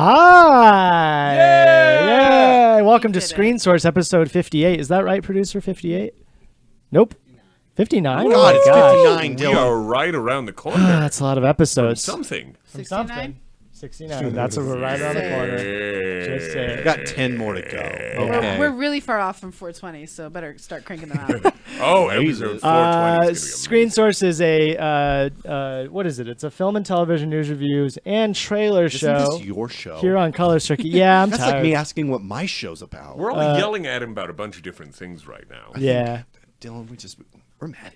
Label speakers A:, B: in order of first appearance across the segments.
A: Hi.
B: Yeah.
A: Welcome to Screen Source episode 58. Is that right, producer? 58? Nope. 59?
C: God, it's 59,
B: We
C: Dylan.
B: are right around the corner.
A: That's a lot of
B: from
A: episodes.
B: something.
A: 69? 69. That's what we're right around the corner. Just say
C: We got 10 more to go. Okay.
D: We're really far off from 420, so better start cranking them out.
B: Oh, episode 420 is
A: Screen Source is a, what is it? It's a film and television news reviews and trailer show.
C: Isn't this your show?
A: Here on Color Circuit. Yeah, I'm
C: That's
A: tired.
C: like me asking what my show's about.
B: We're all yelling at him about a bunch of different things right now.
A: Yeah.
C: Dylan, we're mad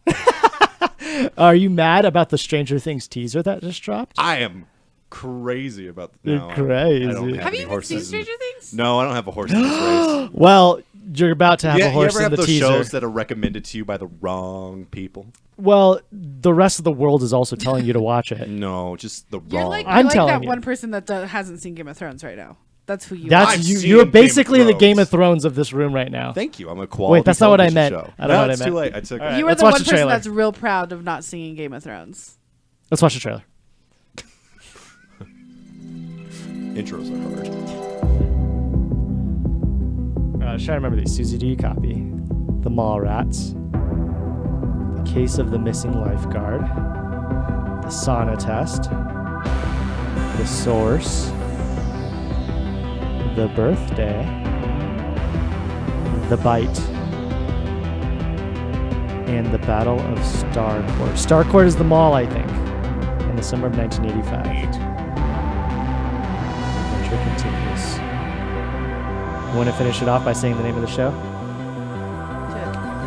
C: at you.
A: Are you mad about the Stranger Things teaser that just dropped?
C: I am crazy about
A: You're crazy.
C: I don't
D: Have
C: any
D: you even
C: horses
D: seen
C: in-
D: Stranger Things?
C: No, I don't have a horse in this race.
A: Well, you're about to have a horse
C: you ever
A: in
C: have
A: the
C: those
A: teaser.
C: shows that are recommended to you by the wrong people?
A: Well, the rest of the world is also telling you to watch it.
C: No, just the
D: You're
C: wrong.
D: like,
A: I'm
D: you're
A: telling
D: that
A: you.
D: one person that hasn't seen Game of Thrones right now. That's who you
A: That's
D: are.
C: I've
A: you.
C: seen
A: You're
C: Game of
A: basically the Game of
C: Thrones.
A: Thrones of this room right now.
C: Thank you. I'm a quality.
A: Wait, that's not what I
C: television
A: meant.
C: Show.
A: I don't know
C: No,
A: what I
C: it's
A: meant.
C: too late. I took
A: All
C: it.
A: right.
D: You are
A: let's
D: the
A: watch
D: one
A: the
D: person
A: trailer.
D: that's real proud of not seeing Game of Thrones.
A: Let's watch the trailer.
C: Intros are hard.
A: Try to remember these. Susie, do you copy? The Mall Rats. The Case of the Missing Lifeguard. The Sauna Test. The Source. The Birthday. The Bite. And the Battle of Starcourt. Starcourt is the mall, I think, in the summer of 1985. Adventure continues. You want to finish it off by saying the name of the show?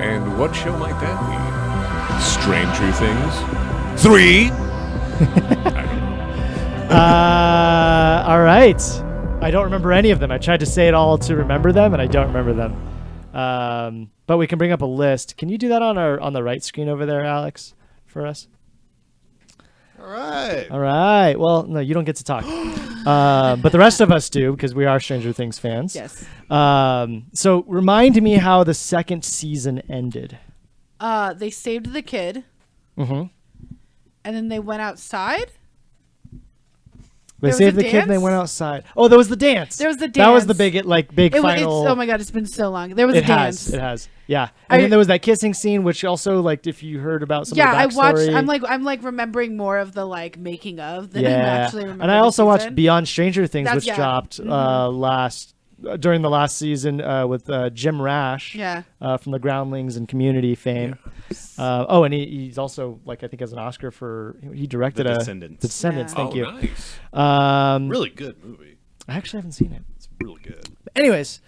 B: And what show might that be? Stranger Things 3? I don't know.
A: All right. I don't remember any of them. I tried to say it all to remember them, and I don't remember them. But we can bring up a list. Can you do that on the right screen over there, Alex, for us?
C: All right.
A: All right. Well, no, you don't get to talk. But the rest of us do, because we are Stranger Things fans.
D: Yes.
A: So remind me how the second season ended.
D: They saved the kid,
A: Mm-hmm.
D: and then they went outside.
A: They
D: There was
A: saved
D: a
A: the kid and they
D: dance?
A: went outside. Oh, there was the dance.
D: There was the
A: That was the
D: dance.
A: big
D: It's,
A: final.
D: oh my god, it's been so long. There was a
A: It has.
D: dance.
A: It has. Yeah. And then there was that kissing scene, which also, like, if you heard about some
D: Yeah,
A: of
D: I
A: the
D: watched.
A: backstory.
D: I'm like remembering more of the like making of than I actually remember.
A: And I
D: the
A: also watched
D: season.
A: Beyond Stranger Things,
D: That's-
A: which
D: yeah.
A: dropped during the last season with Jim Rash.
D: Yeah.
A: From the Groundlings and Community fame. And he's also, like, I think has an Oscar for he directed
C: The
A: The
C: Descendants.
A: Descendants.
D: Yeah.
A: Thank you.
B: Nice.
C: Really good movie.
A: I actually haven't seen it.
C: It's really good.
A: Anyways,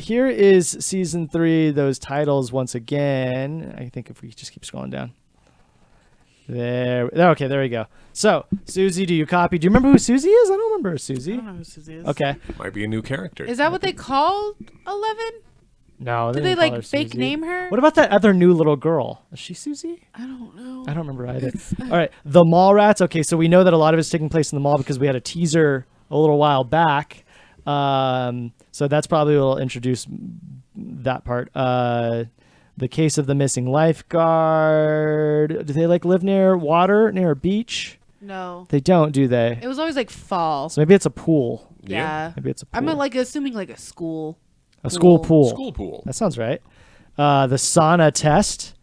A: here is season 3. Those titles once again. I think if we just keep scrolling down. There. Okay, there we go. So, Susie, do you copy? Do you remember who Susie is? I don't remember Susie.
D: I don't know who Susie is.
A: Okay.
B: Might be a new character.
D: Is that what they called 11?
A: No.
D: Did
A: didn't
D: they
A: call her
D: like fake
A: Susie.
D: name her?
A: What about that other new little girl? Is she Susie?
D: I don't know.
A: I don't remember either. All right, the Mall Rats. Okay, so we know that a lot of it's taking place in the mall because we had a teaser a little while back. So that's probably what will introduce that part. The Case of the Missing Lifeguard. Do they like live near water, near a beach?
D: No.
A: They don't, do they?
D: It was always like fall.
A: So maybe it's a pool.
D: Yeah.
A: Maybe it's a pool.
D: I'm like assuming like a school.
A: a school pool.
B: School pool.
A: That sounds right. The sauna test.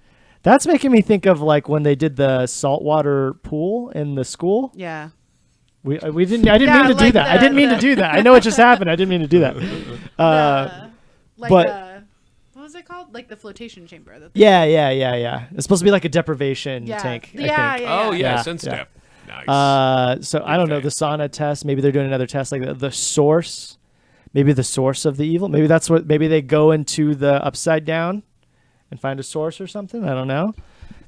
A: That's making me think of like when they did the saltwater pool in the school.
D: Yeah.
A: We didn't. I didn't
D: Yeah,
A: mean to do
D: like
A: that. I
D: the-
A: didn't mean to do that. I know it just happened. I didn't mean to do that.
D: Like
A: but-
D: what was it called? Like the flotation chamber. That
A: Yeah. It's supposed to be like a deprivation
D: Yeah.
A: tank. I
D: Yeah,
A: think.
D: yeah.
B: Oh, yeah,
A: Yeah,
B: sense
A: yeah.
B: step. Nice.
A: So I don't know,
B: fan.
A: the sauna test. Maybe they're doing another test like the source. Maybe the source of the evil. Maybe that's what. Maybe they go into the upside down and find a source or something. I don't know.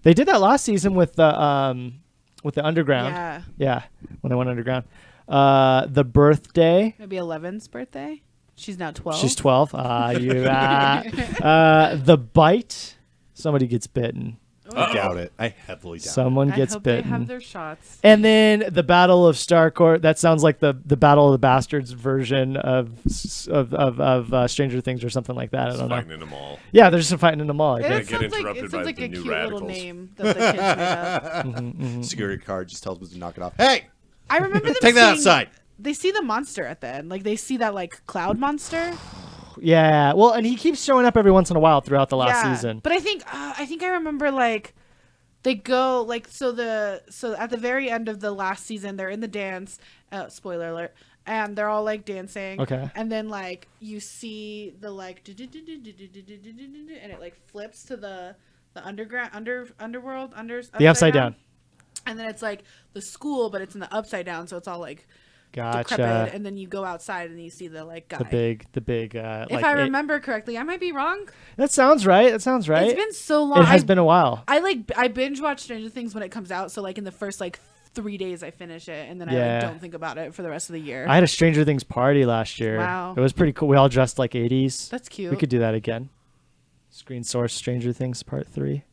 A: They did that last season with the underground.
D: Yeah.
A: Yeah, when they went underground. The birthday.
D: Maybe 11's birthday. She's now 12.
A: She's 12. The bite. Somebody gets bitten.
C: I doubt it. I heavily doubt
A: Someone
D: I
A: gets
D: hope they
A: bitten.
D: have their shots.
A: And then the Battle of Starcourt. That sounds like the Battle of the Bastards version of Stranger Things or something like that. I don't know.
B: Fighting in the mall.
A: Yeah, they're just fighting in the mall. I
D: It
A: think.
B: get
D: sounds like,
B: interrupted
D: it
B: by
D: sounds like
B: the
D: a
B: new
D: cute little
B: radicals.
D: name that the kids made up.
C: it. Security card just tells me to knock it off. Hey,
D: I remember them
C: take that
D: seeing-
C: outside.
D: they see the monster at the end. Like they see that like cloud monster.
A: Yeah. Well, and he keeps showing up every once in a while throughout the last season.
D: But I think I remember like they go like so at the very end of the last season they're in the dance. Spoiler alert. And they're all like dancing.
A: Okay.
D: And then like you see the like and it like flips to the underground underworld
A: the upside down.
D: And then it's like the school, but it's in the upside down, so it's all like
A: Gotcha.
D: decrepit. And then you go outside and you see the like guy.
A: The big.
D: If I remember correctly, I might be wrong.
A: That sounds right. It's been
D: so long.
A: It has been a while.
D: I binge watch Stranger Things when it comes out, so like in the first like 3 days I finish it, and then I like, don't think about it for the rest of the year.
A: I had a Stranger Things party last year.
D: Wow.
A: It was pretty cool. We all dressed like 80s.
D: That's cute.
A: We could do that again. Screen Source Stranger Things Part 3.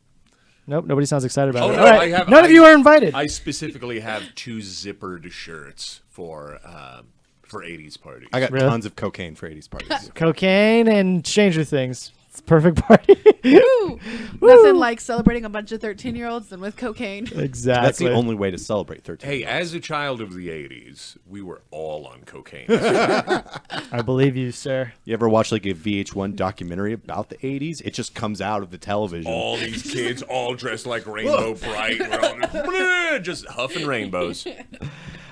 A: Nope, nobody sounds excited about it.
B: No,
A: All right. None of you are invited.
B: I specifically have 2 zippered shirts for 80s parties.
C: I got
A: Really?
C: tons of cocaine for 80s parties.
A: Cocaine and Stranger Things. It's a perfect party.
D: Woo! Nothing like celebrating a bunch of 13-year-olds than with cocaine.
A: Exactly.
C: That's the only way to celebrate 13.
B: Hey, as a child of the 80s, we were all on cocaine.
A: I believe you, sir.
C: You ever watch like a VH1 documentary about the 80s? It just comes out of the television.
B: All these kids all dressed like Rainbow Bright. We're all just huffing rainbows.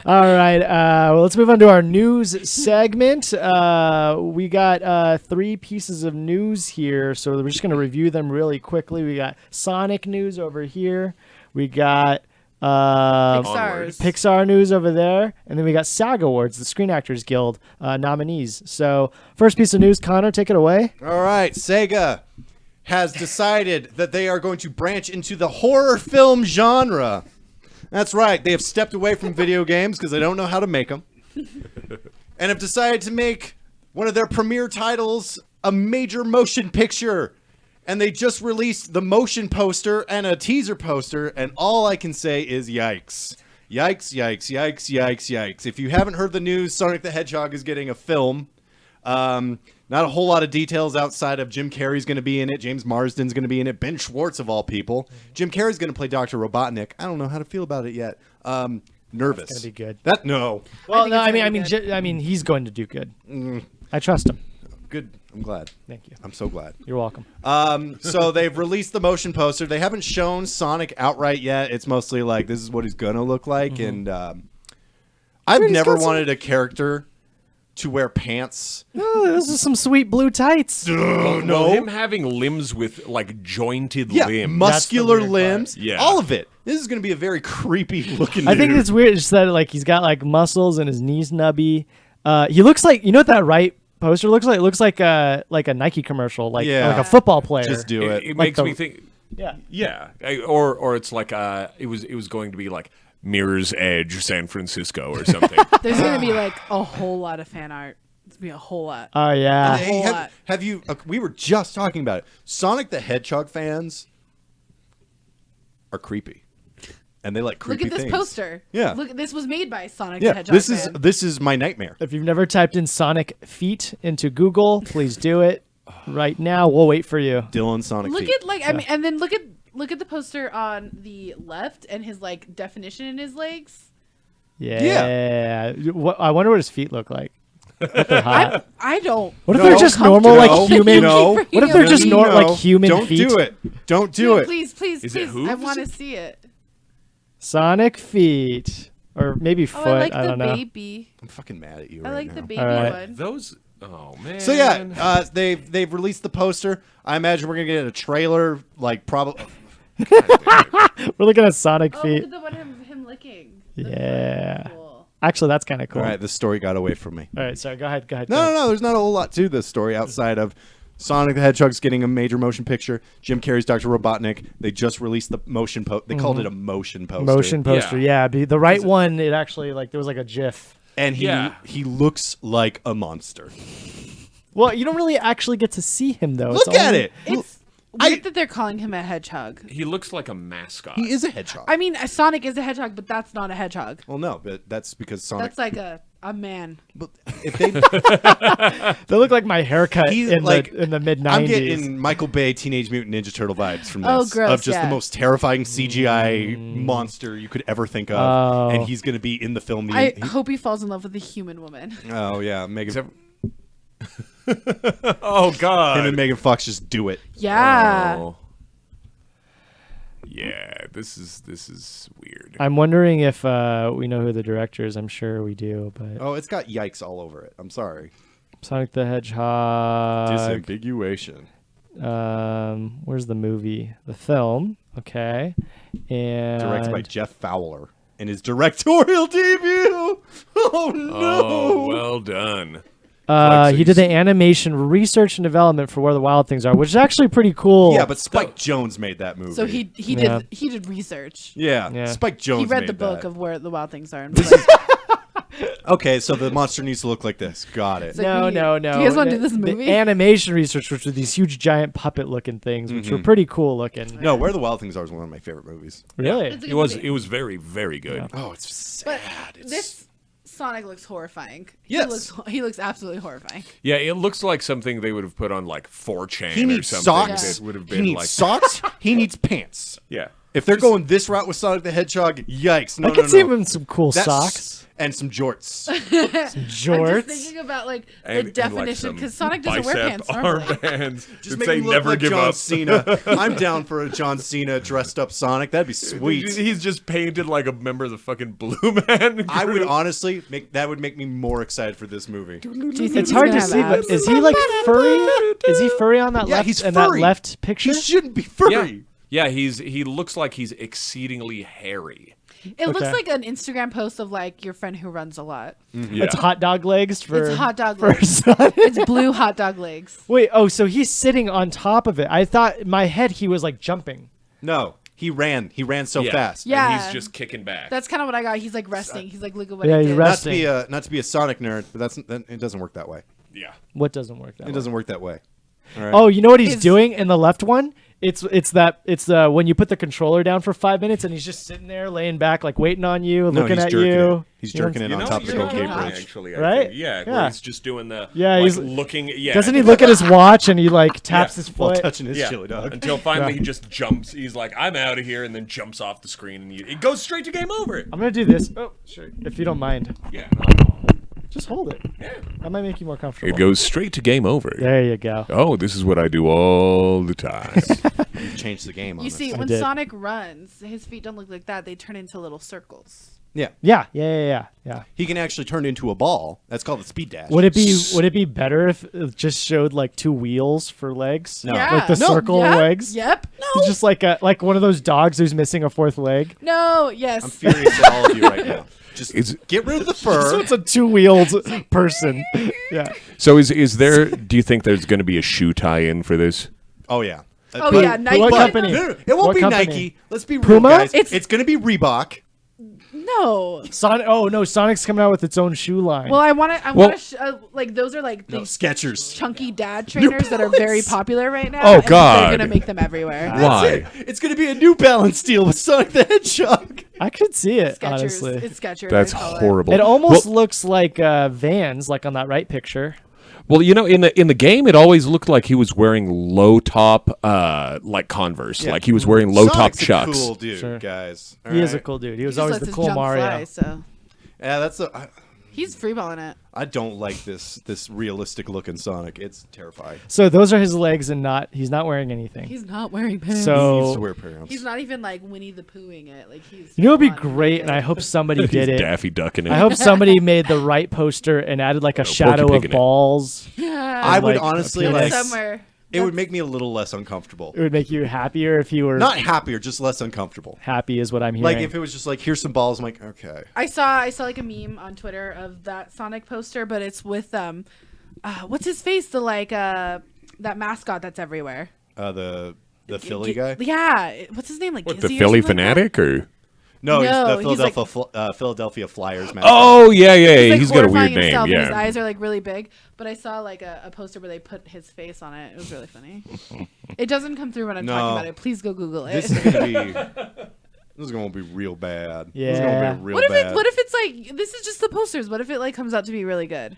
A: All right. Well, let's move on to our news segment. We got 3 pieces of news here, so we're just going to review them really quickly. We got Sonic news over here. We got Pixar news over there, and then we got SAG Awards, the Screen Actors Guild nominees. So, first piece of news, Connor, take it away.
C: All right, Sega has decided that they are going to branch into the horror film genre. That's right. They have stepped away from video games because they don't know how to make them, and have decided to make one of their premier titles a major motion picture. And they just released the motion poster and a teaser poster, and all I can say is yikes. Yikes, yikes, yikes, yikes, yikes. If you haven't heard the news, Sonic the Hedgehog is getting a film. Not a whole lot of details outside of Jim Carrey's going to be in it. James Marsden's going to be in it. Ben Schwartz, of all people. Jim Carrey's going to play Dr. Robotnik. I don't know how to feel about it yet. Nervous.
A: It's going to be good.
C: No.
A: Well, no, I mean, he's going to do good. I trust him.
C: Good. I'm glad.
A: Thank you.
C: I'm so glad.
A: You're welcome.
C: So they've released the motion poster. They haven't shown Sonic outright yet. It's mostly like, this is what he's going to look like. And I've never wanted a character to wear pants.
A: Oh, those are some sweet blue tights.
B: No, him having limbs with like jointed limbs,
C: muscular limbs,
B: Yeah.
C: all of it. This is going to be a very creepy looking.
A: I think it's weird just that like he's got like muscles and his knees nubby. He looks like, you know what that right poster looks like? It looks like a Nike commercial, like a football player.
C: Just do it.
B: It
A: Like
B: makes me think.
A: Yeah.
B: Or it's like it was going to be like Mirror's Edge, San Francisco, or something.
D: There's gonna be like a whole lot of fan art. It's gonna be a whole lot.
A: Oh yeah.
C: Hey, have you? We were just talking about it. Sonic the Hedgehog fans are creepy, and they like creepy
D: Look at this
C: things.
D: poster.
C: Yeah.
D: Look, this was made by Sonic the
C: Yeah,
D: Hedgehog.
C: this is my nightmare.
A: If you've never typed in Sonic feet into Google, please do it right now. We'll wait for you.
C: Dylan Sonic.
D: Look
C: feet.
D: at like I mean, and then look at the poster on the left and his like definition in his legs.
A: Yeah. I wonder what his feet look like. They're hot.
D: I don't.
A: What if they're just normal, like human? What if they're just like human
C: Don't
A: feet?
C: do it. Don't do it.
D: Please,
B: Is it
D: please.
B: hooves?
D: I want to see it.
A: Sonic feet, or maybe foot.
D: Oh, I like
A: I
D: the
A: don't know.
D: baby.
C: I'm fucking mad at you.
D: I
C: right
D: like
C: now.
D: the baby
A: All right.
D: one.
B: Those. Oh man.
C: So yeah, they've released the poster. I imagine we're gonna get a trailer, like probably.
A: We're looking at Sonic
D: Oh,
A: feet.
D: look at the one him licking.
A: Yeah.
D: Cool.
A: Actually, that's kind of cool.
C: All right, the story got away from me.
A: All right, sorry. Go ahead.
C: No. There's not a whole lot to this story outside of Sonic the Hedgehog's getting a major motion picture. Jim Carrey's Dr. Robotnik. They just released the motion poster. They called it a motion poster.
A: Motion poster. Yeah. The right one. It actually like there was like a GIF.
C: And he looks like a monster.
A: Well, you don't really actually get to see him though.
C: Look at it.
D: It's weird that they're calling him a hedgehog.
B: He looks like a mascot.
C: He is a hedgehog.
D: I mean, Sonic is a hedgehog, but that's not a hedgehog.
C: Well, no, but that's because Sonic.
D: That's like a a man.
C: But if they,
A: They look like my haircut
C: He's
A: in
C: like-
A: the mid
C: I'm
A: 90s.
C: getting Michael Bay Teenage Mutant Ninja Turtle vibes from this.
D: Oh, gross,
C: of just
D: yeah.
C: the most terrifying CGI monster you could ever think of,
A: Oh.
C: and he's going to be in the film.
D: I hope he falls in love with a human woman.
C: Oh yeah, Megan.
B: Oh God.
C: Him and Megan Fox just do it.
D: Yeah.
B: Oh. Yeah, this is weird.
A: I'm wondering if we know who the director is. I'm sure we do, but
C: Oh, it's got yikes all over it. I'm sorry.
A: Sonic the Hedgehog.
C: Disambiguation.
A: Where's the movie? The film. Okay. And
C: Directed by Jeff Fowler in his directorial debut. Oh no!
B: Oh, well done.
A: he did the animation research and development for Where the Wild Things Are, which is actually pretty cool.
C: Yeah, but Spike Jones made that movie.
D: So he
A: Yeah.
D: did research.
C: Yeah, Spike Jones.
D: He read
C: made
D: the book
C: that.
D: of Where the Wild Things Are. And was like,
C: Okay, so the monster needs to look like this. Got it.
D: like,
A: No.
D: Do you guys want to do this movie?
A: The animation research, which were these huge giant puppet looking things, which were pretty cool looking.
C: No, Where the Wild Things Are is one of my favorite movies.
A: Really?
D: It's a
B: It
D: good
B: was
D: movie.
B: it was very very good.
C: Oh, it's sad.
D: But
C: It's-
D: this Sonic looks horrifying.
C: Yes.
D: He looks absolutely horrifying.
B: Yeah, it looks like something they would have put on like 4chan
C: he
B: or
C: needs
B: something.
C: socks.
B: That would have
C: He
B: been
C: needs
B: like
C: socks. He needs pants.
B: yeah.
C: If they're going this route with Sonic the Hedgehog, yikes! No,
A: I could
C: no,
A: see
C: no.
A: him in some cool
C: That's-
A: socks.
C: and some jorts.
D: I'm
A: Jorts.
D: just thinking about like
B: And
D: the definition because Sonic doesn't wear pants normally.
B: Armbands
C: Just
B: that
C: make
B: say
C: him look
B: never
C: like
B: give
C: John
B: up.
C: Cena. I'm down for a John Cena dressed up Sonic. That'd be sweet.
B: He's just painted like a member of the fucking Blue Man.
C: I would
B: group.
C: honestly make me more excited for this movie.
D: Do you think
A: It's
D: he's
A: hard
D: gonna
A: to
D: have
A: see, but
D: abs?
A: is he like furry? Is he furry on that
C: Yeah,
A: left
C: he's
A: in that
C: furry.
A: left picture?
C: He shouldn't be furry.
B: Yeah, he looks like he's exceedingly hairy.
D: It looks
A: Okay.
D: like an Instagram post of like your friend who runs a lot.
B: Yeah.
A: It's hot dog legs for
D: It's hot dog
A: for
D: legs.
A: Sonic.
D: It's blue hot dog legs.
A: Wait, oh, so he's sitting on top of it. I thought in my head he was like jumping.
C: No, he ran. He ran so
B: Yeah.
C: fast.
D: Yeah.
B: And he's just kicking back.
D: That's kind of what I got. He's like resting. He's like, look at what
A: Yeah,
D: I
A: he
D: did.
A: rests.
C: Not to be a Sonic nerd, but it doesn't work that way.
B: yeah.
A: What doesn't work that
C: It
A: way?
C: doesn't work that way. All right.
A: Oh, you know what he's
D: It's-
A: doing in the left one? It's when you put the controller down for 5 minutes and he's just sitting there laying back like waiting on you,
C: No,
A: looking
C: he's
A: at
C: jerking
A: you.
C: it. He's
A: You know
C: jerking
A: what
C: it
A: I'm
C: on
B: You know,
C: top of the
B: you're
C: Cocaine
B: right,
C: Bridge.
B: actually,
A: Right?
B: I think. Yeah,
A: Yeah.
B: where he's just doing the
A: Yeah,
B: like,
A: he's-
B: looking. Yeah,
A: Doesn't he look at his watch and he like taps
B: Yeah,
A: his
C: While
A: foot?
C: touching his
B: yeah.
C: chili dog.
B: Until finally
A: Yeah.
B: he just jumps. He's like, "I'm out of here," and then jumps off the screen, and it goes straight to game over.
A: I'm gonna do this. Oh, sure. If you don't mind,
B: Yeah.
A: just hold it. That might make you more comfortable.
B: It goes straight to game over.
A: There you go.
B: Oh, this is what I do all the time.
C: You've changed the game on
D: You
C: this.
D: see,
A: I
D: when
A: did.
D: Sonic runs, his feet don't look like that. They turn into little circles.
C: Yeah.
A: Yeah.
C: He can actually turn into a ball. That's called the speed dash.
A: Would it be better if it just showed like two wheels for legs?
C: No.
D: Yeah.
A: Like the
C: No.
A: circle
D: Yep.
A: legs?
D: Yep.
A: It's just like one of those dogs who's missing a fourth leg.
D: No. Yes.
C: I'm furious at all of you right now. Just
B: It's-
C: get rid of the
A: So
C: fur.
A: it's a two-wheeled person. Yeah.
B: So is there? Do you think there's going to be a shoe tie-in for this?
C: Oh yeah.
D: Oh
C: But-
D: yeah. Nike.
A: what
C: but-
A: company?
C: No, it won't
A: What
C: be
A: company?
C: Nike. Let's be real,
A: Puma?
C: guys.
D: It's-
C: It's going to be Reebok.
D: No.
A: Sonic. Oh no, Sonic's coming out with its own shoe line.
D: Well, I want to. I
B: Well-
D: want to. Like those are like
C: No,
D: these
C: Skechers.
D: chunky dad trainers that are very popular right now.
B: Oh,
D: and
B: God.
D: They're gonna make them everywhere.
B: Why?
C: It's going to be a New Balance deal with Sonic the Hedgehog.
A: I could see it
D: Skechers.
A: honestly.
D: It's Skechers.
B: That's
D: I call
B: horrible.
A: It almost
B: Well,
A: looks like Vans, like on that right picture.
B: well, you know, in the game, it always looked like he was wearing low top, like Converse,
C: Yeah.
B: like he was wearing low top
C: Sonic's a
B: Chucks.
C: cool dude,
A: Sure.
C: guys.
A: He is a cool dude. He was always the cool Mario.
D: Fly, so
C: Yeah,
D: he's freeballing it.
C: I don't like this realistic looking Sonic. It's terrifying.
A: So those are his legs, and he's not wearing anything.
D: He's not wearing pants.
C: He needs to
A: So
C: wear pants.
D: He's not even like Winnie the Poohing it. Like he's.
A: you know, it'd be
D: full on
A: great,
D: naked.
A: and I hope somebody
B: He's
A: did it.
B: Daffy Ducking it.
A: I hope somebody made the right poster and added like a
B: Porky
A: shadow
B: Pig
A: of
B: in it.
A: balls.
D: Yeah.
C: I would
A: like,
C: honestly
A: a
C: like.
A: penis.
D: somewhere.
C: It would make me a little less uncomfortable.
A: It would make you happier if you were
C: Not happier, just less uncomfortable.
A: happy, is what I'm hearing.
C: Like if it was just like, here's some balls. I'm like, okay.
D: I saw like a meme on Twitter of that Sonic poster, but it's with what's his face? The that mascot that's everywhere.
C: The Philly guy.
D: Yeah. What's his name? Like
B: What, the
D: Gizzy or
B: Philly
D: something like that?
B: fanatic, or?
C: No,
D: No,
C: he's
D: he's
C: the
D: like-
C: Philadelphia Flyers mascot.
B: Oh yeah, yeah,
D: He's, like,
B: he's got a
D: horrifying
B: weird
D: and stuff,
B: name.
D: and his
B: Yeah.
D: eyes are like really big. But I saw like a poster where they put his face on it. It was really funny. It doesn't come through when I'm
C: No.
D: talking about it. Please go Google it.
C: This is gonna be. This is going to be real bad. This is
A: Yeah.
C: going to be real
D: What if
C: bad.
D: what if it's like this is just the posters? What if it like comes out to be really good?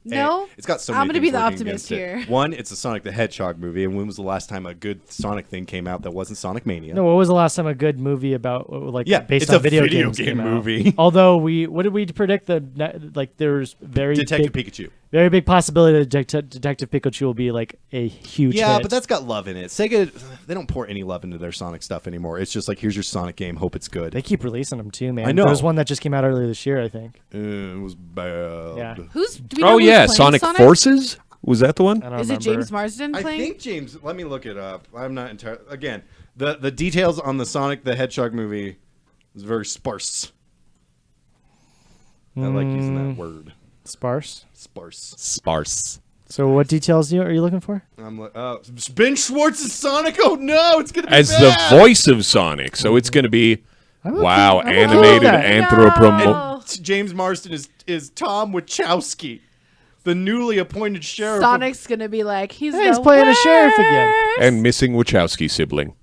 D: No?
C: It's got so many
D: I'm gonna be
C: things
D: the
C: working
D: optimist
C: against it.
D: here.
C: One, it's a Sonic the Hedgehog movie, and when was the last time a good Sonic thing came out that wasn't Sonic Mania?
A: No, what was the last time a good movie about like based
C: it's
A: on
C: a
A: video
C: video
A: games
C: game
A: came out?
C: movie.
A: Although what did we predict like there's
C: Detective
A: big,
C: Pikachu.
A: very big possibility that Detective Pikachu will be like a huge
C: Yeah,
A: hit.
C: but that's got love in it. Sega, they don't pour any love into their Sonic stuff anymore. It's just like, here's your Sonic game. Hope it's good.
A: they keep releasing them too, man.
C: I know.
A: There was one that just came out earlier this year, I think.
C: It was bad.
A: Yeah.
D: Do we know
B: Oh
D: who's
B: yeah,
D: playing
B: Sonic Forces. Was that the one?
A: I don't
D: Is
A: remember.
D: it James Marsden
C: I
D: playing?
C: think James. Let me look it up. I'm not entirely. Again, the details on the Sonic the Hedgehog movie is very sparse. I like using that word.
A: Sparse?
C: Sparse.
B: Sparse.
A: So what details are you looking for?
C: I'm like, Ben Schwartz is Sonic. Oh no, it's gonna be
B: As
C: bad.
B: the voice of Sonic, so it's going to be wow,
A: I'm okay with
B: animated
A: that.
B: anthropomorphic.
D: No.
C: James Marsden is Tom Wachowski, the newly appointed sheriff.
D: Sonic's gonna be like he's
A: playing a sheriff again.
B: And missing Wachowski sibling.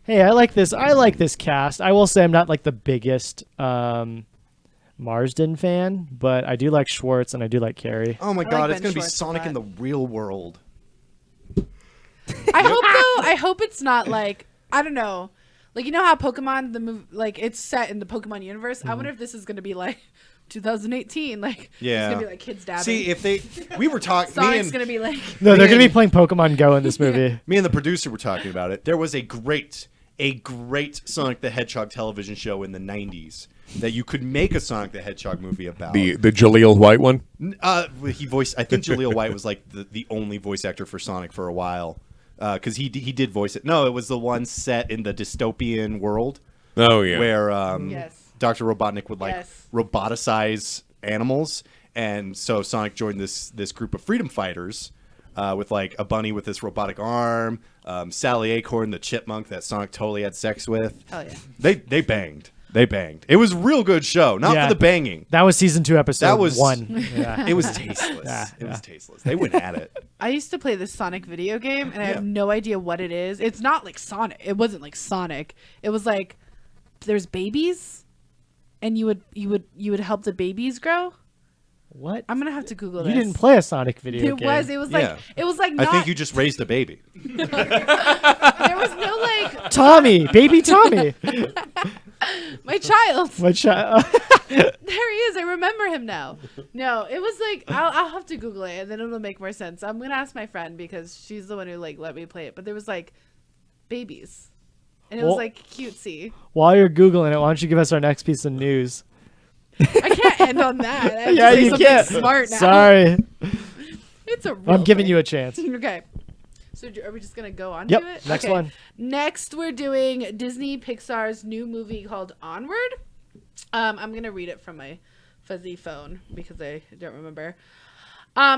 A: Hey, I like this. I like this cast. I will say I'm not like the biggest Marsden fan, but I do like Schwartz and I do like Carrie.
C: Oh my
D: I
C: god,
D: like
C: it's
D: Ben
C: gonna be
D: Schwartz a
C: Sonic
D: lot.
C: in the real world.
D: I hope it's not like I don't know. Like you know how Pokemon the movie like it's set in the Pokemon universe.
C: Mm-hmm.
D: I wonder if this is gonna be like 2018. Like
C: Yeah.
D: it's gonna be like kids dabbing.
C: See, if we were talking,
D: Sonic's gonna be like
A: No, they're
C: Man.
A: gonna be playing Pokemon Go in this movie.
C: me and the producer were talking about it. There was a great Sonic the Hedgehog television show in the 90s that you could make a Sonic the Hedgehog movie about.
B: The Jaleel White one.
C: He voiced. I think Jaleel White was like the only voice actor for Sonic for a while, because he did voice it. No, it was the one set in the dystopian world
B: Oh yeah.
C: where
D: Yes.
C: Dr. Robotnik would
D: Yes.
C: roboticize animals, and so Sonic joined this group of freedom fighters. With like a bunny with this robotic arm, Sally Acorn, the chipmunk that Sonic totally had sex with.
D: hell yeah.
C: They banged. They banged. It was a real good show. Not
A: Yeah.
C: for the banging.
A: That was season 2, episode
C: That was
A: 1. Yeah.
C: It was tasteless. It was tasteless. They went at it.
D: I used to play this Sonic video game and I
C: Yeah.
D: have no idea what it is. It's not like Sonic. It wasn't like Sonic. It was like there's babies and you would help the babies grow.
A: What?
D: I'm gonna have to Google
A: You
D: this.
A: didn't play a Sonic video
D: It
A: game.
D: was. It was like.
C: Yeah.
D: It was like
C: I
D: not.
C: think you just raised a baby.
D: There was no like
A: Tommy, baby Tommy.
D: my child.
A: My child.
D: There he is. I remember him now. No, it was like I'll have to Google it and then it'll make more sense. I'm gonna ask my friend because she's the one who like let me play it. But there was like babies, and it was
A: Well-
D: like cutesy.
A: While you're googling it, why don't you give us our next piece of news?
D: I can't end on that. I have to
A: Yeah,
D: say
A: you
D: something
A: can't.
D: Smart now.
A: Sorry,
D: It's a. Real
A: I'm giving
D: thing.
A: you a chance.
D: Okay. So are we just gonna go on
A: Yep,
D: to it?
A: next
D: Okay.
A: one.
D: Next, we're doing Disney Pixar's new movie called Onward. I'm gonna read it from my fuzzy phone because I don't remember.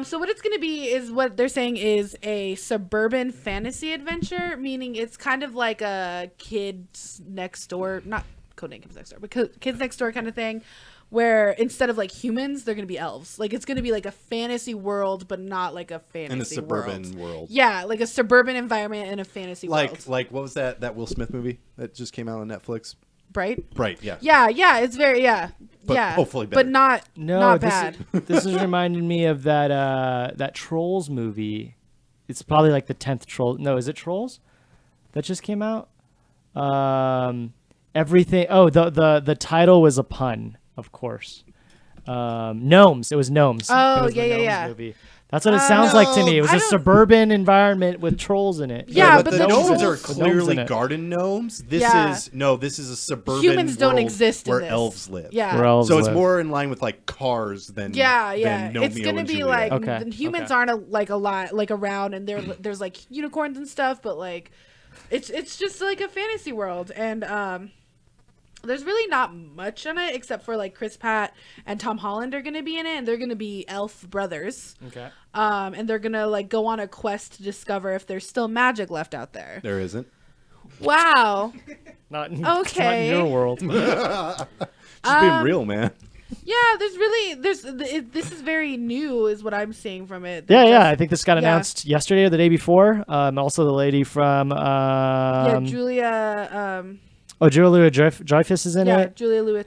D: So what it's gonna be is what they're saying is a suburban fantasy adventure, meaning it's kind of like a kids next door, not Codename Kids Next Door, but Kids Next Door kind of thing, where instead of like humans, they're gonna be elves. Like it's gonna be like a fantasy world, but not like a fantasy
C: In a suburban world.
D: Yeah, like a suburban environment in a fantasy world.
C: Like what was that Will Smith movie that just came out on Netflix?
D: Bright.
C: Right, yeah.
D: Yeah, it's very
C: But
D: yeah,
C: hopefully better.
D: but not
A: No,
D: not
A: this
D: bad.
A: This is reminding me of that Trolls movie. It's probably like the 10th Troll. No, is it Trolls that just came out? Everything. Oh, the title was a pun, of course. Gnomes. It was Gnomes.
D: Oh,
A: It was the
D: yeah,
A: Gnomes
D: yeah.
A: movie. That's what it sounds like to me. It was
D: I
A: a
D: don't-
A: suburban environment with trolls in it.
D: Yeah,
C: but
D: but
C: the
D: the
C: gnomes
D: trolls-
C: are
A: The gnomes
C: clearly
A: in it.
C: garden gnomes. This
D: Yeah.
C: is a suburban
D: Humans don't
C: world
D: exist in
C: where
D: this.
C: elves live.
D: Yeah.
A: Where elves
C: So it's
A: live.
C: more in line with like Cars than
D: Yeah.
C: than
D: It's
C: Gnomeo
D: gonna
C: and
D: be
C: Juliet.
D: like
A: Okay,
D: the humans
A: okay.
D: aren't a lot like around, and there's like unicorns and stuff, but like it's just like a fantasy world, and there's really not much on it except for like Chris Pratt and Tom Holland are gonna be in it, and they're gonna be elf brothers.
A: Okay.
D: And they're gonna like go on a quest to discover if there's still magic left out there.
C: There isn't.
D: Wow.
A: Not in,
D: Okay.
A: not in your world.
C: Just being real, man.
D: Yeah, this is very new, is what I'm seeing from it.
A: Yeah,
D: They
A: yeah.
D: just-
A: I think this got
D: yeah.
A: announced yesterday or the day before. Also, the lady from
D: yeah, Julia.
A: Oh, Julia Dreyfus is in
D: Yeah,
A: it.
D: Julia Louis.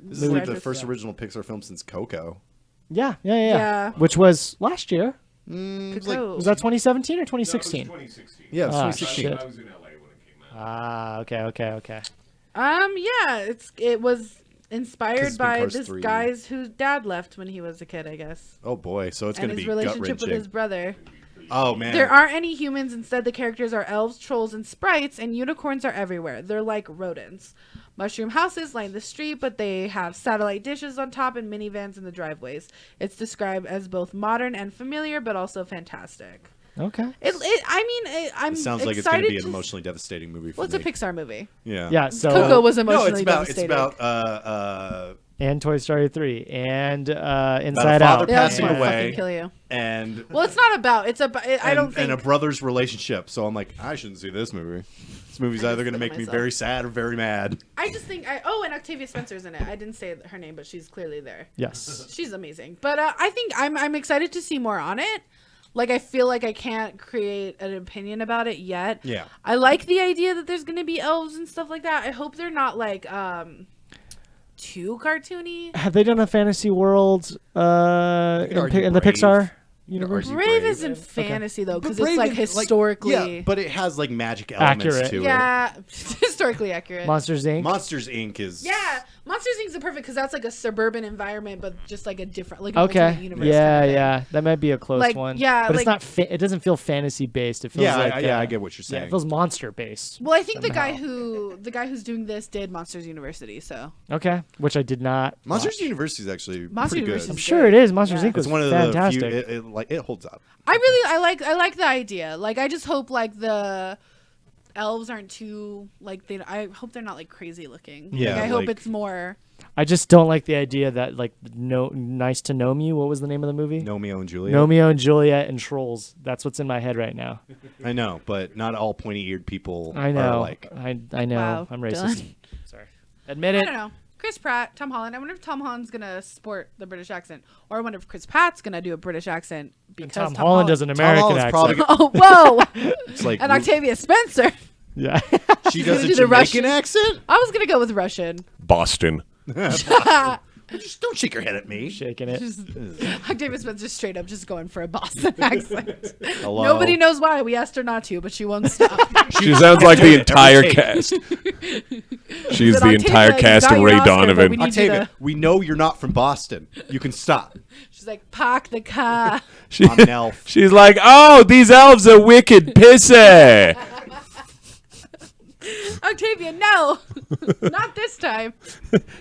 C: This is like the
D: Dreyfus,
C: first
D: yeah.
C: original Pixar film since Coco.
A: Yeah.
D: Yeah.
A: Which was last year.
C: It was like,
D: Coco.
A: Was that 2017 or 2016?
B: 2016.
C: yeah, it was
A: Ah,
C: 2016.
A: shit.
B: I was in LA when it came out.
A: Ah, okay.
D: Yeah, it was
C: 'Cause
D: inspired
C: it's been
D: by
C: Cars
D: this
C: 3.
D: guy's whose dad left when he was a kid, I guess.
C: Oh boy, so it's
D: And
C: going to
D: his
C: be gut
D: relationship with his
C: wrenching.
D: brother.
C: Oh man,
D: There aren't any humans. Instead, the characters are elves, trolls, and sprites, and unicorns are everywhere. They're like rodents. Mushroom houses line the street, but they have satellite dishes on top and minivans in the driveways. It's described as both modern and familiar, but also fantastic.
A: Okay.
D: I'm
C: it sounds like it's
D: excited
C: going to be an
D: to-
C: emotionally devastating movie for
D: Well, it's a
C: me.
D: Pixar movie.
C: Yeah.
A: Yeah. So
D: Coco was
C: No,
D: emotionally
C: it's
D: devastating.
C: about
A: and Toy Story 3 and
C: a
A: Inside
C: father
A: Out.
D: Yeah,
C: passing
D: it's gonna
C: away.
D: fucking kill you.
C: and
D: Well, it's not about. It's about. I don't think.
C: and a brother's relationship. So I'm like, I shouldn't see this movie. This movie's
D: I
C: either
D: just
C: going to
D: look
C: make
D: at
C: me
D: myself.
C: very sad or very mad.
D: I just think. And Octavia Spencer's in it. I didn't say her name, but she's clearly there.
A: Yes.
D: She's amazing. But I think I'm excited to see more on it. Like, I feel like I can't create an opinion about it yet.
C: Yeah.
D: I like the idea that there's going to be elves and stuff like that. I hope they're not like too cartoony.
A: Have they done a fantasy world
C: could argue
A: in the
C: Brave.
A: Pixar
C: You could
A: universe?
C: argue
D: Brave
C: Brave.
D: isn't fantasy though, because
C: But
D: it's like
C: Brave is,
D: historically.
C: yeah, but it has like magic elements
A: Accurate.
C: to it.
D: Yeah, historically accurate.
A: Monsters Inc.
C: Monsters Inc. is
D: Yeah, Monsters Inc. is perfect because that's like a suburban environment, but just like a different, like
A: Okay.
D: alternate universe.
A: Yeah,
D: kind of thing.
A: yeah. That might be a close
D: Like,
A: one.
D: yeah,
A: but
D: like-
A: it's not. It doesn't feel fantasy based. It feels
C: Yeah,
A: like
C: I get what you're
A: Yeah,
C: saying.
A: it feels monster based.
D: Well, I think the
A: Somehow.
D: guy who's doing this did Monsters University, so
A: Okay, which I did not.
C: Monsters
A: watch.
C: University is actually
D: Monsters
C: pretty
D: University
C: good.
A: I'm sure it is. Monsters
D: Yeah.
A: Inc. was
C: It's one of
A: fantastic.
C: the few. It holds up.
D: I like the idea. Like, I just hope like the elves aren't too like I hope they're not like crazy looking.
C: Yeah,
D: like, I hope
C: like-
D: it's more.
A: I just don't like the idea that like no nice to know me. What was the name of the movie?
C: Romeo and Juliet.
A: Romeo and Juliet and Trolls. That's what's in my head right now.
C: I know, but not all pointy-eared people
A: I
C: are
A: know.
C: like.
A: I know.
D: Wow,
A: I'm racist.
D: Dylan.
A: Sorry. Admit
D: I
A: it.
D: don't know. Chris Pratt, Tom Holland. I wonder if Tom Holland's gonna sport the British accent, or I wonder if Chris Pratt's gonna do a British accent
A: And
D: because
A: Tom Holland does an American
C: Holland's
A: accent.
C: probably
D: Oh, whoa!
C: It's like
D: And Octavia Spencer.
A: Yeah.
C: she does a
D: do the
C: Jamaican
D: Russian.
C: accent.
D: I was gonna go with Russian.
B: Boston.
C: Just don't shake your head at me.
A: Shaking it.
D: Octavia Spencer straight up just going for a Boston accent.
C: Hello.
D: Nobody knows why. We asked her not to, but she won't stop.
B: She sounds like the entire
C: take.
B: cast. She's
D: Said,
B: the entire
D: "Octavia, you
B: cast
D: got
B: of
D: your
B: Ray
D: Oscar, but
B: Donovan.
D: we need you
C: Octavia,
D: to-"
C: we know you're not from Boston. You can stop.
D: She's like, park the car.
B: She-
C: I'm an elf.
B: she's like, oh, these elves are wicked pissy.
D: Octavia, no, not this time.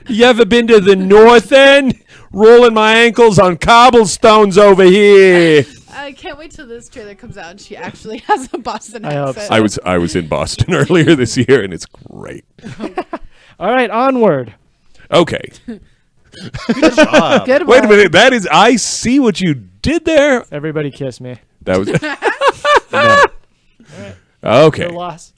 B: You ever been to the North End? Rolling my ankles on cobblestones over here.
D: I can't wait till this trailer comes out and she actually has a Boston
A: I hope
D: accent.
A: so.
B: I was in Boston earlier this year, and it's great.
A: All right, onward.
B: Okay.
C: Good job.
D: Good
B: Wait a
D: one.
B: minute. I see what you did there.
A: Everybody kiss me.
B: That was
A: No
B: okay.
A: loss.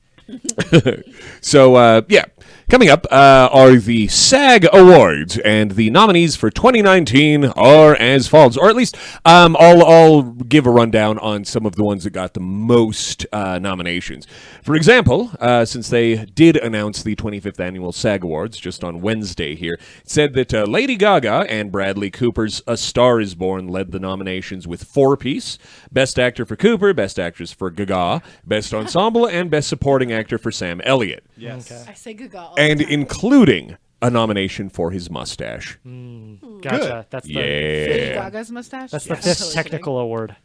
B: So, yeah. Coming up are the SAG Awards, and the nominees for 2019 are as follows. Or at least I'll give a rundown on some of the ones that got the most nominations. For example, since they did announce the 25th Annual SAG Awards just on Wednesday here, it said that Lady Gaga and Bradley Cooper's A Star is Born led the nominations with 4 apiece. Best Actor for Cooper, Best Actress for Gaga, Best Ensemble, and Best Supporting Actor for Sam Elliott.
C: Yes.
D: I say Gaga all
B: And
D: the time.
B: including a nomination for his mustache.
A: Gotcha. That's the
D: Lady
B: Yeah.
D: Gaga's mustache.
A: that's the
D: Yeah,
A: fifth
D: totally
A: technical award.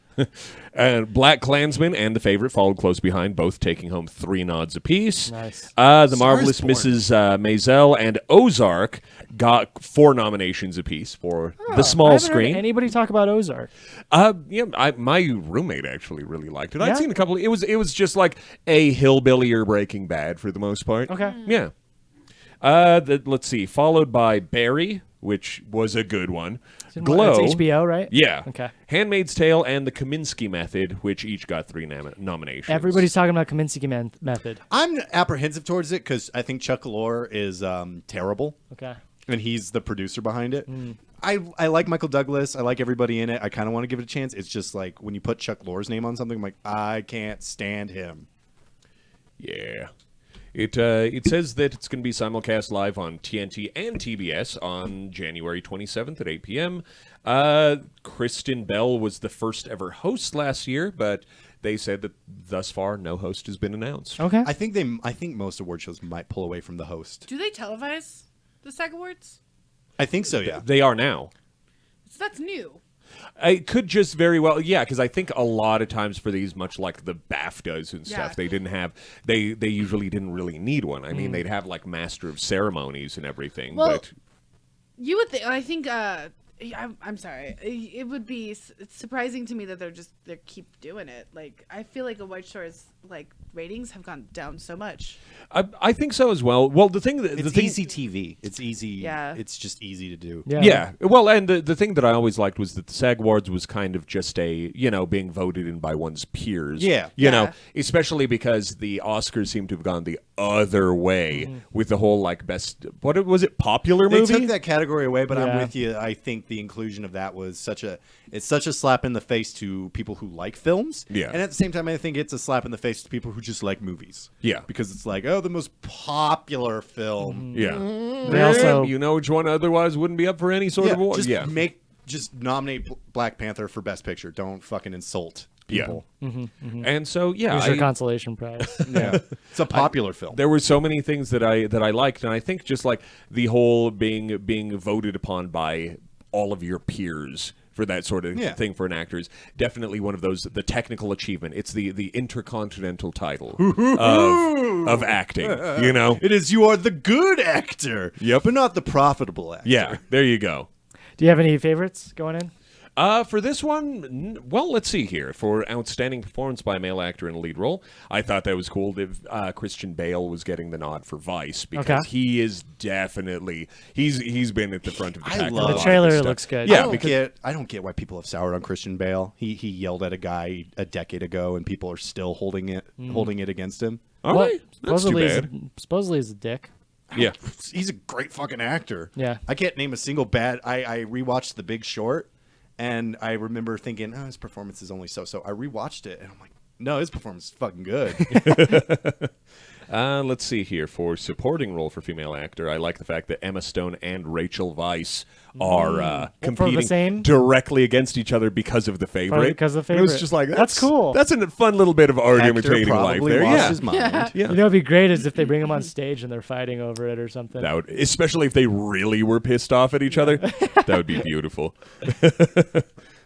B: Black Klansman and The Favorite followed close behind, both taking home 3 nods apiece.
A: Nice.
B: The Marvelous
C: Born.
B: Mrs. Maisel and Ozark got 4 nominations apiece for the
A: I
B: small
A: haven't heard
B: screen.
A: anybody talk about Ozark?
B: My roommate actually really liked it.
A: Yeah?
B: I'd seen a couple. It was just like a hillbilly or Breaking Bad for the most part.
A: Okay.
B: Yeah. Let's see. Followed by Barry, which was a good one. Glow.
A: It's HBO, right?
B: Yeah.
A: Okay.
B: Handmaid's Tale and The Kaminsky Method, which each got 3 nominations.
A: Everybody's talking about Kaminsky method.
C: I'm apprehensive towards it because I think Chuck Lorre is terrible,
A: Okay.
C: and he's the producer behind it. I like Michael Douglas. I like everybody in it. I kind of want to give it a chance. It's just like when you put Chuck Lorre's name on something, I'm like, I can't stand him.
B: Yeah. It says that it's going to be simulcast live on TNT and TBS on January 27th at 8 p.m. Kristen Bell was the first ever host last year, but they said that thus far no host has been announced.
A: Okay.
C: I think most award shows might pull away from the host.
D: Do they televise the SAG Awards?
C: I think so. Yeah.
B: They are now.
D: So that's new.
B: It could just very well, yeah, because I think a lot of times for these, much like the BAFTAs and stuff,
D: Yeah.
B: they didn't have, they usually didn't really need one. I mean, they'd have like master of ceremonies and everything,
D: Well,
B: but
D: You would think. I think. I'm sorry. It would be it's surprising to me that they keep doing it. Like I feel like a White Shores like ratings have gone down so much.
B: I think so as well. Well, the thing that
C: It's easy TV. It's easy.
D: Yeah.
C: It's just easy to do.
B: Yeah. Well, and the thing that I always liked was that the SAG Awards was kind of just being voted in by one's peers.
C: Yeah.
B: You know,
D: Yeah.
B: especially because the Oscars seem to have gone the other way with the whole, like, best, what was it, popular
C: They
B: movie?
C: took that category away, but I'm
A: Yeah.
C: with you. I think the inclusion of that was such a slap in the face to people who like films.
B: Yeah.
C: And at the same time, I think it's a slap in the face to people who just like movies.
B: Yeah.
C: Because it's like, oh, the most popular film.
B: Yeah.
A: They also-
B: You know which one otherwise wouldn't be up for any sort
C: Yeah,
B: of award?
C: just
B: Yeah.
C: just nominate Black Panther for Best Picture. Don't fucking insult
B: Yeah.
C: people.
B: And so, yeah.
A: Here's your consolation prize.
C: Yeah. It's a popular film.
B: There were so many things that I liked, and I think just like the whole being voted upon by all of your peers for that sort of
C: Yeah.
B: thing for an actor is definitely one of those, the technical achievement. It's the intercontinental title of acting, you know?
C: It is you are the good actor.
B: Yep.
C: But not the profitable actor.
B: Yeah, there you go.
A: Do you have any favorites going in?
B: For this one, well, let's see here. For outstanding performance by a male actor in a lead role, I thought that was cool that Christian Bale was getting the nod for Vice, because
A: Okay.
B: he is definitely he's been at the front of the
C: I
B: pack.
C: love-
B: with a
A: The
B: lot of
A: trailer
B: this stuff.
A: looks good.
B: Yeah,
C: I don't get why people have soured on Christian Bale. He yelled at a guy a decade ago, and people are still holding it against him.
B: All
A: Well,
B: right, that's too bad.
A: supposedly he's a dick.
B: Yeah.
C: He's a great fucking actor.
A: Yeah.
C: I can't name a single bad. I rewatched The Big Short, and I remember thinking, oh, his performance is only so. I rewatched it, and I'm like, no, his performance is fucking good.
B: Let's see here. For supporting role for female actor, I like the fact that Emma Stone and Rachel Weisz are competing
A: same?
B: directly against each other because of The Favorite.
A: because of The
B: And it was
A: Favorite.
B: just like,
A: That's cool.
B: That's a fun little bit of art
C: Actor
B: imitating life
C: probably
B: there.
C: lost
B: Yeah.
C: his mind.
D: Yeah.
B: Yeah.
A: You know, it'd be great is if they bring him on stage and they're fighting over it or something.
B: That would, especially if they really were pissed off at each other, that would be beautiful.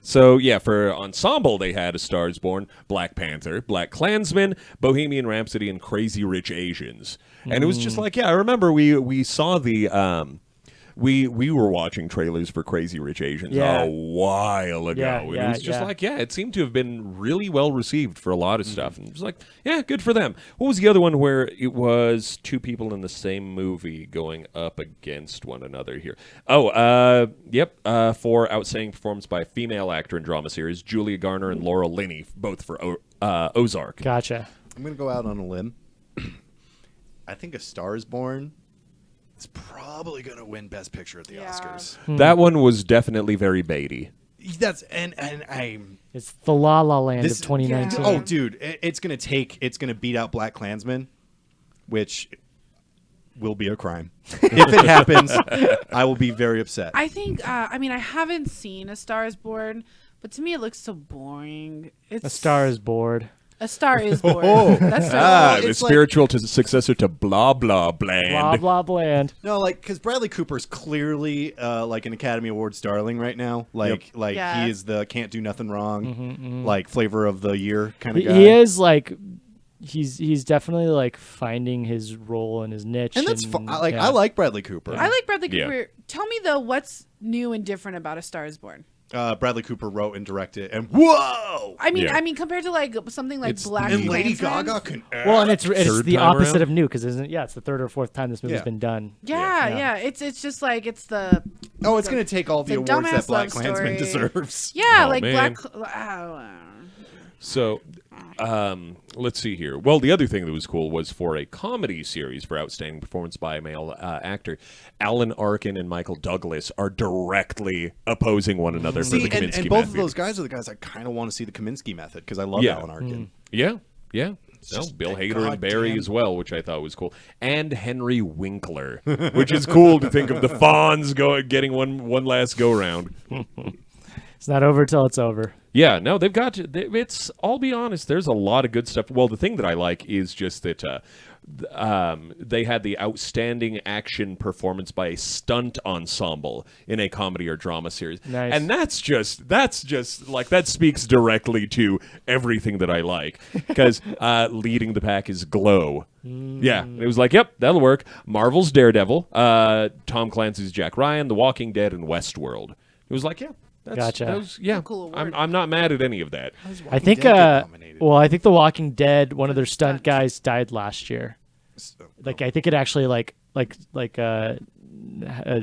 B: So, yeah, for ensemble, they had A Star is Born, Black Panther, Black Klansman, Bohemian Rhapsody, and Crazy Rich Asians. And it was just like, yeah, I remember we saw the... We were watching trailers for Crazy Rich Asians
A: Yeah.
B: a while ago.
A: Yeah,
B: and
A: yeah,
B: it was just
A: yeah.
B: like, yeah, it seemed to have been really well received for a lot of stuff. And it was like, yeah, good for them. What was the other one where it was two people in the same movie going up against one another here? Oh, for outstanding performance by a female actor in drama series, Julia Garner and Laura Linney, both for Ozark.
A: Gotcha.
C: I'm going to go out on a limb. I think A Star is Born is probably going to win Best Picture at the
D: Yeah.
C: Oscars.
B: That one was definitely very baity.
C: That's and I'm
A: It's the La La Land
C: this
A: of 2019.
D: Yeah.
C: Oh, dude, it's going to beat out Black Klansman, which will be a crime. If it happens, I will be very upset.
D: I think. I mean, I haven't seen A Star Is Born, but to me, it looks so boring. It's
A: A Star is Bored.
D: A Star Is Born.
C: Oh.
D: That's
B: The
C: it's like-
B: spiritual successor to Blah Blah Bland.
A: Blah, blah, bland.
C: No, like, because Bradley Cooper's clearly like an Academy Awards darling right now. Like,
D: Yeah.
C: he is the can't do nothing wrong, like flavor of the year kind of
A: He,
C: guy.
A: he is like, he's definitely like finding his role and his niche.
C: and that's
A: and,
C: I
A: yeah.
C: like Bradley Cooper.
D: I like Bradley
B: Yeah.
D: Cooper. Tell me though, what's new and different about A Star Is Born?
C: Bradley Cooper wrote and directed, and whoa,
D: I mean,
B: Yeah.
D: compared to like something like
B: It's
D: Black
C: and Lady
D: Klansman.
C: Gaga can.
A: Well, and it's
B: Third
A: the
B: time
A: opposite
B: around?
A: of new because isn't it? Yeah, it's the third or fourth time this movie's
C: Yeah.
A: been done.
D: Yeah,
A: Yeah.
D: yeah. It's just like it's the
C: Oh, it's gonna take all the
D: it's a
C: awards that
D: dumbass
C: Black
D: love
C: Klansman
D: story.
C: deserves.
D: yeah,
B: Oh,
D: like
B: man.
D: Black.
B: So, let's see here. Well, the other thing that was cool was for a comedy series for outstanding performance by a male actor, Alan Arkin and Michael Douglas are directly opposing one another for the
C: See,
B: Kaminsky
C: and both
B: method.
C: of those guys are the guys I kind of want to see the Kaminsky method because I love
B: Yeah.
C: Alan Arkin.
B: Yeah, yeah. No,
C: just
B: Bill
C: that
B: Hader and Barry
C: goddamn-
B: as well, which I thought was cool, and Henry Winkler, which is cool to think of the Fonz getting one last go round.
A: It's not over till it's over.
B: Yeah, no, they've got. It's. I'll be honest. There's a lot of good stuff. Well, the thing that I like is just that they had the outstanding action performance by a stunt ensemble in a comedy or drama series,
A: Nice.
B: and that's just like that speaks directly to everything that I like because leading the pack is Glow. Yeah, it was like, yep, that'll work. Marvel's Daredevil, Tom Clancy's Jack Ryan, The Walking Dead, and Westworld. It was like, yeah.
A: Gotcha.
B: Yeah,
D: Cool award.
B: I'm not mad at any of that.
A: I think.
C: Dead get nominated?
A: Well, I think The Walking Dead. One of their stunt guys died last year. Like I think it actually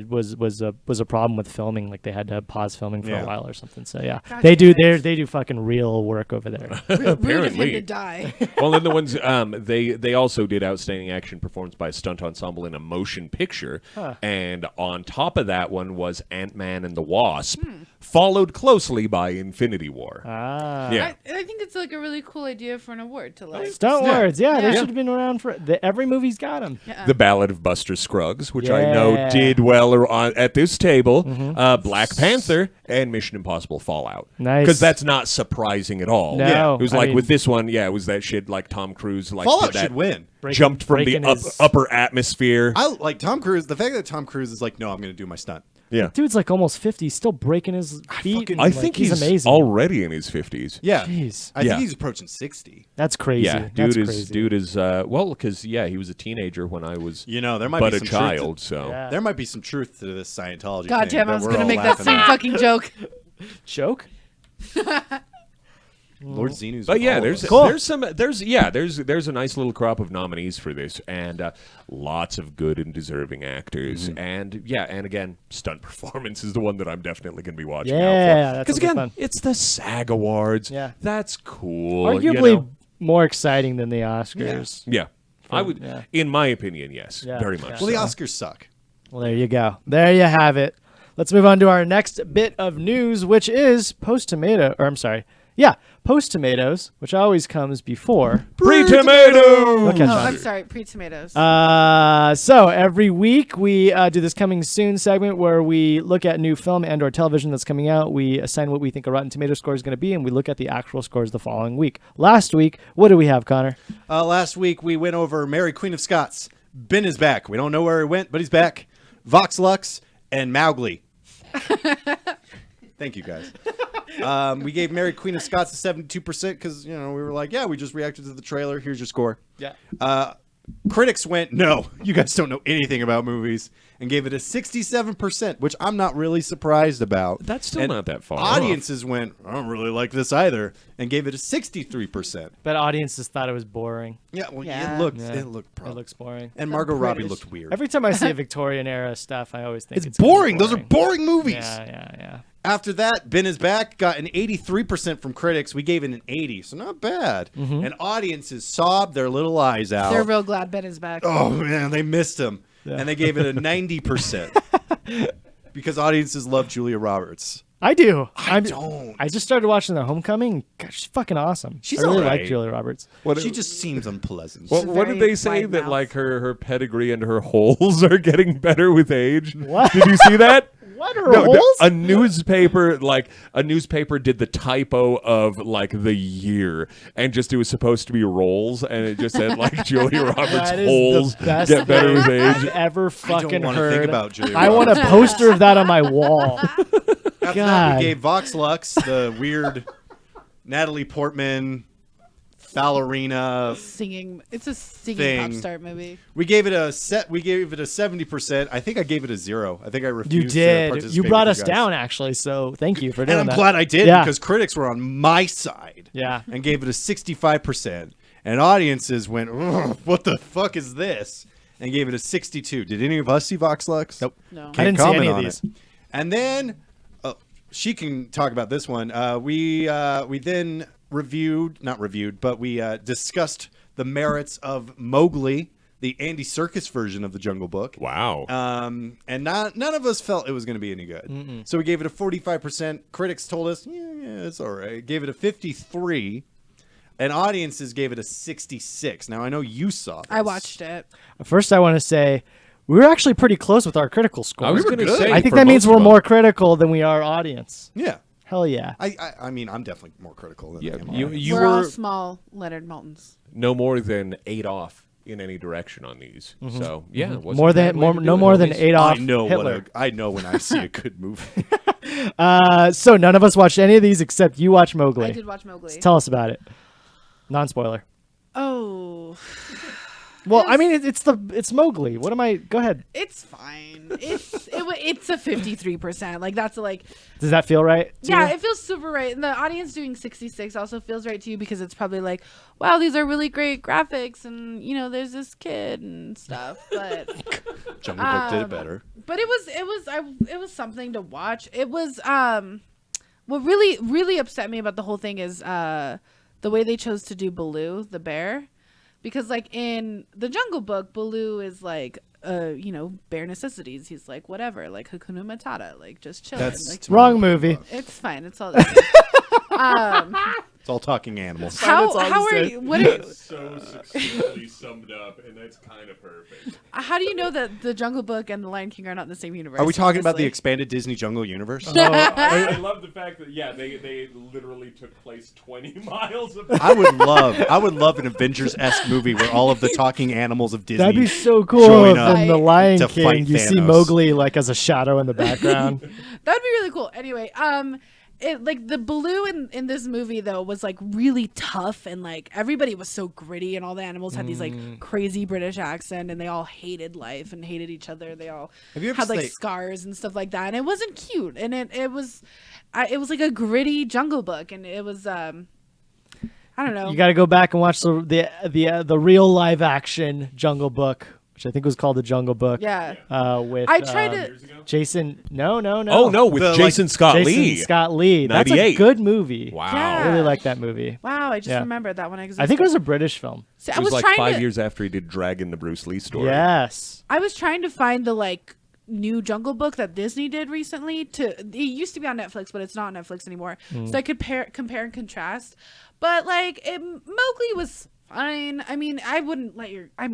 A: was a problem with filming. Like they had to pause filming for
C: Yeah.
A: a while or something. So yeah,
D: Gotcha,
A: they do.
D: guys.
A: They do fucking real work over there.
D: Rude of him
B: Apparently.
D: to die.
B: Well, then the ones they also did outstanding action performance by a stunt ensemble in a motion picture, and on top of that one was Ant-Man and the Wasp, followed closely by Infinity War.
A: Ah,
B: Yeah.
D: I think it's like a really cool idea for an award to like.
A: stunt words. Yeah, they
D: Yeah.
A: should have been around for. Every movie's got them.
D: Yeah.
B: The Ballad of Buster Scruggs, which I know
A: Yeah.
B: did well at this table, Black Panther, and Mission Impossible Fallout.
A: Nice.
B: Because that's not surprising at all.
A: No,
B: Yeah. It was
A: I
B: like
A: mean-
B: with this one, yeah, it was that shit like Tom Cruise. Like
C: Fallout
B: did that,
C: should win.
B: jumped from the
A: breaking his-
B: upper atmosphere.
C: I like Tom Cruise. The fact that Tom Cruise is like, no, I'm going to do my stunt.
B: Yeah.
A: Dude's like almost 50. He's still breaking his feet.
C: fucking-
B: I
A: Like,
B: think he's
A: amazing.
B: already in his 50s.
C: Yeah,
A: Jeez.
C: I
B: Yeah.
C: think he's approaching 60.
A: That's crazy.
B: Yeah,
A: That's
B: dude
A: crazy.
B: is well, because yeah, he was a teenager when I was
C: You know, there might
B: but
C: be
B: a
C: some
B: child.
C: Truth
B: So
A: Yeah.
C: there might be some truth to this Scientology.
D: God
C: thing
D: damn, I was
C: we're
D: gonna
C: all
D: make that
C: laughing
D: same
C: at.
D: fucking joke.
A: Joke.
C: Lord Xenu's.
B: But
C: with
B: yeah,
C: all
B: there's
C: of us.
A: Cool.
B: there's a nice little crop of nominees for this, and lots of good and deserving actors, and yeah, and again, stunt performance is the one that I'm definitely going to be watching
A: Yeah,
B: out for.
A: that's
B: Because
A: gonna be
B: again,
A: fun.
B: it's the SAG Awards.
A: Yeah.
B: That's cool.
A: Arguably
B: you know?
A: more exciting than the Oscars.
B: Yeah, I would,
A: yeah.
B: in my opinion, yes,
A: Yeah,
B: very
A: yeah.
B: much.
C: Well, the
B: so.
C: Oscars suck.
A: Well, there you go. There you have it. Let's move on to our next bit of news, which is Post Tomatoes, which always comes before.
B: Pre-tomato.
A: Look at
D: Oh,
A: John.
D: I'm sorry, pre-tomatoes.
A: So every week we do this coming soon segment where we look at new film and or television that's coming out. We assign what we think a Rotten Tomato score is going to be, and we look at the actual scores the following week. Last week, what do we have, Connor?
C: Last week we went over Mary Queen of Scots. Ben is back. We don't know where he went, but he's back. Vox Lux and Mowgli. Thank you, guys. We gave Mary Queen of Scots a 72% because, you know, we were like, yeah, we just reacted to the trailer. Here's your score.
A: Yeah.
C: Critics went, no, you guys don't know anything about movies, and gave it a 67%, which I'm not really surprised about.
B: That's still
C: And
B: not that far off.
C: Audiences went, I don't really like this either, and gave it a 63%.
A: But audiences thought it was boring.
C: Yeah, well,
D: Yeah.
C: it looked
A: It
C: probably.
A: looks boring.
C: And Margot Robbie
D: British.
C: looked weird.
A: Every time I see a Victorian era stuff, I always think
C: It's
A: gonna be
C: boring. Those are boring movies.
A: Yeah.
C: After that, Ben is back. Got an 83% from critics. We gave it an 80, so not bad. And audiences sobbed their little eyes out.
D: They're real glad Ben is back.
C: Oh man, they missed him, and they gave it a 90% because audiences love Julia Roberts.
A: I do.
C: I don't.
A: I just started watching The Homecoming. God, she's fucking awesome.
C: She's
A: I really
C: alright.
A: like Julia Roberts.
C: She just seems unpleasant.
B: What did
D: very
B: they say
D: wide
B: that
D: mouth.
B: like her pedigree and her holes are getting better with age?
A: What?
B: Did you see that?
A: What are
B: No,
A: holes?
B: a newspaper did the typo of like the year, and just it was supposed to be rolls, and it just said like Julia Roberts
A: That is
B: holes
A: the best
B: get better with
A: thing I've
B: age.
A: ever
C: I
A: fucking
C: don't want to
A: heard.
C: think about Julia
A: I
C: Roberts.
A: want a poster of that on my wall.
C: After that,
A: God.
C: we gave Vox Lux the weird Natalie Portman ballerina.
D: Singing. It's a singing
C: Thing.
D: pop star movie.
C: We gave it a 70%. I think I gave it a 0. I think I refused.
A: You
C: To
A: did.
C: participate
A: You brought
C: with
A: us
C: guys.
A: down, actually. So thank you for doing
C: And I'm
A: that.
C: glad I did
A: Yeah.
C: because critics were on my side.
A: Yeah.
C: And gave it a 65%. And audiences went, "Ugh, what the fuck is this? And gave it a 62. Did any of us see Vox Lux? Nope.
D: No.
A: I didn't see any of
C: on
A: these.
C: it. And then she can talk about this one. We then we discussed the merits of Mowgli, the Andy Serkis version of the Jungle Book.
B: Wow.
C: And none of us felt it was going to be any good. So we gave it a 45%. Critics told us, yeah, it's all right. Gave it a 53. and audiences gave it a 66. Now I know you saw this.
D: I watched it.
A: First, I want to say we were actually pretty close with our critical score.
B: I was going to
C: good.
B: say.
A: I think
B: for
A: that means
B: most
A: we're
B: of
A: more critical than we are audience.
C: Yeah.
A: Hell yeah.
C: I mean, I'm definitely more critical than
B: Yeah,
C: I am.
B: you
D: We're all
B: were
D: small Leonard Maltons.
B: no more than 8 off in any direction on these. So yeah, it wasn't
A: More
B: a bad
A: than
B: way
A: more,
B: to do
A: no
B: it,
A: more than
B: homies.
A: 8 off
C: I know
A: Hitler.
C: I know when I see a good movie.
A: So none of us watched any of these except you watched Mowgli.
D: I did watch Mowgli.
A: Tell us about it. Non-spoiler.
D: Oh,
A: Well, I mean, it's Mowgli. What am I? Go ahead.
D: it's fine. It's a 53%. Like that's like
A: Does that feel right? to
D: yeah,
A: you?
D: it feels super right. And the audience doing 66 also feels right to you because it's probably like, wow, these are really great graphics, and you know, there's this kid and stuff. But
C: Jungle Book did it better.
D: but it was something to watch. It was what really upset me about the whole thing is the way they chose to do Baloo the bear, because like in the Jungle Book, Baloo is like you know, bare necessities. He's like whatever, like Hakuna Matata, like just chilling.
C: That's
D: Like,
A: Wrong movie.
D: it's fine. It's all.
C: It's all talking animals.
A: Fine, it's all
D: How
A: the
D: are
A: same.
D: you? What are,
B: So succinctly summed up, and that's kind of perfect.
D: how do you know that the Jungle Book and the Lion King are not in the same universe?
C: Are we talking about the
D: honestly?
C: expanded Disney Jungle universe?
B: I love the fact that they literally took place 20 miles apart.
C: I would love an Avengers-esque movie where all of the talking animals of Disney.
A: That'd be so cool.
C: Showing
A: If
C: up
A: in the Lion
C: to
A: King,
C: fight
A: you see
C: Thanos.
A: Mowgli like as a shadow in the background.
D: That would be really cool. Anyway, it like the Baloo in this movie though was like really tough, and like everybody was so gritty, and all the animals had these like crazy British accent, and they all hated life and hated each other. They all
C: Have you ever
D: had like
C: seen-
D: scars and stuff like that, and it wasn't cute, and it was like a gritty Jungle Book, and it was I don't know.
A: You got to go back and watch the real live action Jungle Book, which I think was called the Jungle Book.
D: Yeah.
A: With
D: I tried to.
A: Jason. No.
B: Oh no, with
C: The,
B: Jason Scott
A: Jason
B: Lee.
A: Scott Lee. That's a
B: 98.
A: good movie.
B: Wow.
D: Yeah.
A: I really like that movie.
D: Wow, I just
A: Yeah.
D: remembered that one existed.
A: I think it was a British film.
D: See,
B: It was like 5 years after he did Dragon, the Bruce Lee story.
A: Yes.
D: I was trying to find the like new Jungle Book that Disney did recently. It used to be on Netflix, but it's not on Netflix anymore. So I could compare and contrast. But like Mowgli was fine. I mean, I wouldn't let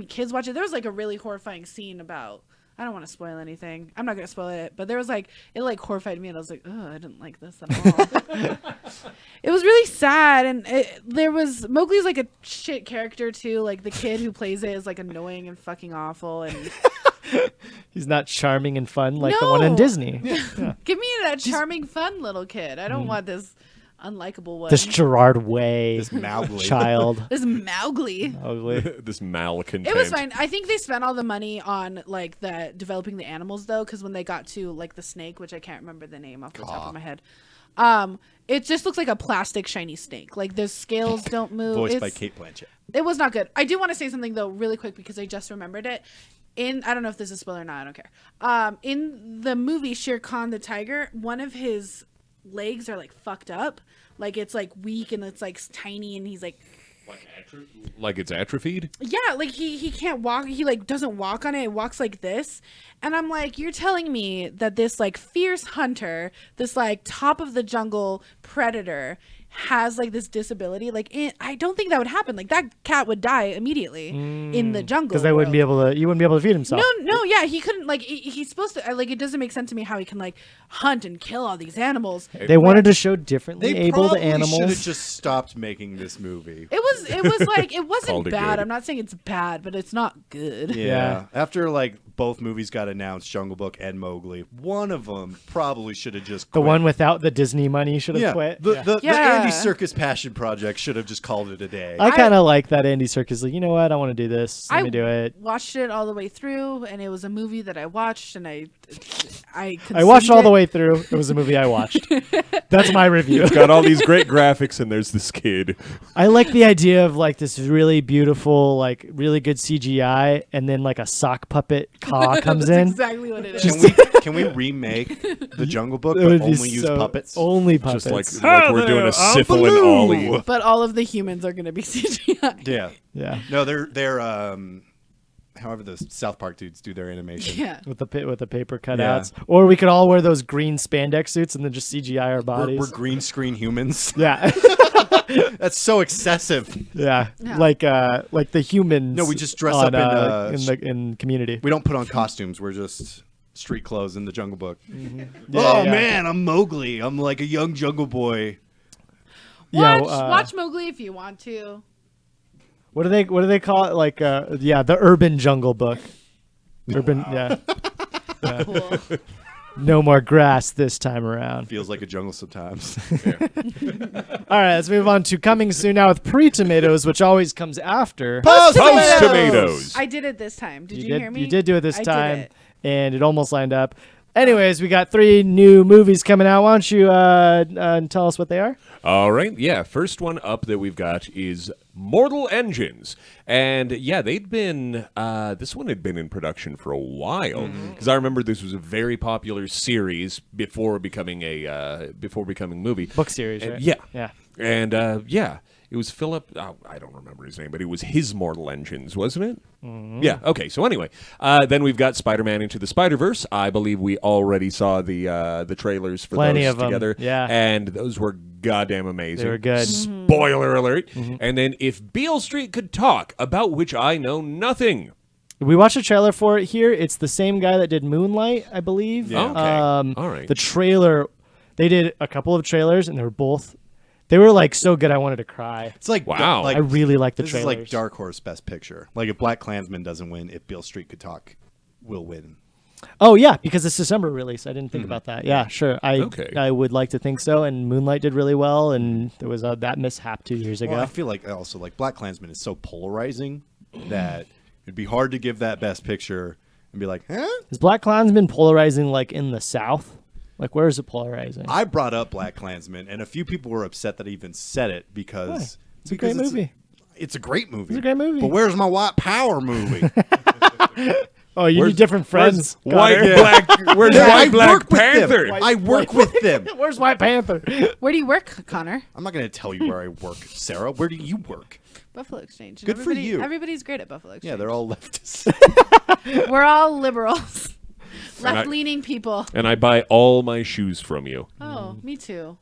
D: kids watch it. There was like a really horrifying scene about. I don't want to spoil anything. I'm not gonna spoil it, but there was like it like horrified me, and I was like, oh, I didn't like this at all. It was really sad, and there was Mowgli's like a shit character too. Like the kid who plays it is like annoying and fucking awful, and
A: He's not charming and fun like the one in
D: No.
A: Disney.
D: give me that charming, fun little kid. I don't want this unlikable one.
A: This Gerard Way
C: This Mowgli.
A: child.
D: This Mowgli.
A: Ugly.
B: This malcontent.
D: It was fine. I think they spent all the money on like the developing the animals though, because when they got to like the snake, which I can't remember the name off the top of my head, it just looks like a plastic shiny snake. Like the scales don't move.
C: Voiced by
D: It's-
C: Kate Blanchett.
D: It was not good. I do want to say something though, really quick, because I just remembered it. I don't know if this is a spoiler or not. I don't care. In the movie Shere Khan the tiger, one of his legs are like fucked up, like it's like weak and it's like tiny, and he's like,
B: like it's atrophied.
D: yeah, like he can't walk. He like doesn't walk on it. It walks like this, and I'm like, you're telling me that this like fierce hunter, this like top of the jungle predator, has like this disability? Like I don't think that would happen. Like that cat would die immediately in the jungle
A: Because they wouldn't be
D: world.
A: able to. You wouldn't be able to feed himself.
D: No, yeah, he couldn't. Like he's supposed to. Like it doesn't make sense to me how he can like hunt and kill all these animals.
A: They wanted to show differently
C: They
A: abled
C: probably should have
A: animals.
C: just stopped making this movie.
D: It was like it
B: Called
D: wasn't
B: it
D: bad.
B: good.
D: I'm not saying it's bad, but it's not good.
C: Yeah. After like both movies got announced, Jungle Book and Mowgli, one of them probably should have just
A: The
C: quit.
A: one without the Disney money should have
C: Yeah,
A: quit.
C: the
D: Yeah.
C: Andy Serkis Passion Project should have just called it a day.
A: I kind of like that Andy Serkis. Like, you know what? I want to do this. Let me do it.
D: Watched it all the way through, and it was a movie that I watched, and I
A: I watched
D: consumed
A: all the
D: it.
A: way through. It was a movie I watched. That's my review.
B: It's got all these great graphics, and there's this kid.
A: I like the idea of like this really beautiful, like really good CGI, and then like a sock puppet Ka comes
D: That's
A: in.
D: exactly what it is.
C: Can we remake the Jungle Book
A: It
C: but
A: would be
C: only use
A: so-
C: puppets?
A: Only puppets.
B: Just like we're doing a Syphil and Ollie.
D: But all of the humans are going to be CGI.
C: Yeah.
A: yeah.
C: No, they're however the South Park dudes do their animation.
D: Yeah.
A: with the paper cutouts, or we could all wear those green spandex suits and then just CGI our bodies.
C: We're green screen humans.
A: Yeah,
C: That's so excessive.
A: yeah,
D: Yeah.
A: like the humans.
C: No, we just dress
A: on,
C: up
A: in Community.
C: We don't put on costumes. We're just street clothes in the Jungle Book.
A: Yeah,
C: Oh
A: yeah.
C: man, I'm Mowgli. I'm like a young jungle boy.
A: Yeah,
D: Watch Mowgli if you want to.
A: What do they call it? Like the Urban Jungle Book. Urban, yeah.
D: Cool.
A: No more grass this time around.
C: Feels like a jungle sometimes.
A: All right, let's move on to coming soon now with pre-tomatoes, which always comes after.
B: Post tomatoes.
D: I did it this time. Did you hear me?
A: You did do it this
D: I did
A: time,
D: it.
A: and it almost lined up. Anyways, we got 3 new movies coming out. Why don't you tell us what they are?
B: All right, yeah. First one up that we've got is Mortal Engines, and yeah, they'd been this one had been in production for a while because I remember this was a very popular series before becoming a movie.
A: Book series,
B: And-
A: right?
B: Yeah,
A: Yeah.
B: and yeah. It was Philip. Oh, I don't remember his name, but it was his Mortal Engines, wasn't it? Yeah. Okay. So anyway, then we've got Spider-Man Into the Spider-Verse. I believe we already saw the trailers for
A: Plenty
B: those
A: of 'em,
B: together.
A: yeah.
B: And those were goddamn amazing.
A: They were good.
B: Spoiler alert. And then If Beale Street Could Talk, about which I know nothing.
A: We watched a trailer for it here. It's the same guy that did Moonlight, I believe.
C: Yeah.
B: Okay. All right.
A: The trailer, they did a couple of trailers, and they were like so good I wanted to cry.
C: It's like
B: Wow.
C: Like,
A: I really like the
C: this
A: trailers.
C: is like Dark Horse Best Picture. Like if Black Klansman doesn't win, if Beale Street Could Talk, will win.
A: Oh yeah, because it's December release. I didn't think about that. Yeah, sure.
B: Okay.
A: I would like to think so. And Moonlight did really well, and there was that mishap 2 years ago.
C: Well, I feel like also like Black Klansman is so polarizing that it'd be hard to give that Best Picture and be like, huh?
A: Is Black Klansman polarizing like in the South? Like where is it polarizing?
C: I brought up Black Klansman, and a few people were upset that I even said it
A: Why?
C: because
A: It's a great movie.
C: It's a great movie.
A: It's a great movie.
C: But where's my white power movie?
A: Oh, you
B: Where's-
A: need different friends.
B: White
A: Connor.
B: Black. Where's
C: Yeah, I
B: White Black
C: work with them.
B: Panther?
C: I work with them.
A: Where's White Panther?
D: Where do you work, Connor?
C: I'm not going to tell you where I work, Sarah. Where do you work?
D: Buffalo Exchange. And
C: Good for you.
D: Everybody's great at Buffalo Exchange.
C: Yeah, they're all leftists.
D: We're all liberals.
B: I-
D: Left-leaning people.
B: And I buy all my shoes from you.
D: Oh, me too.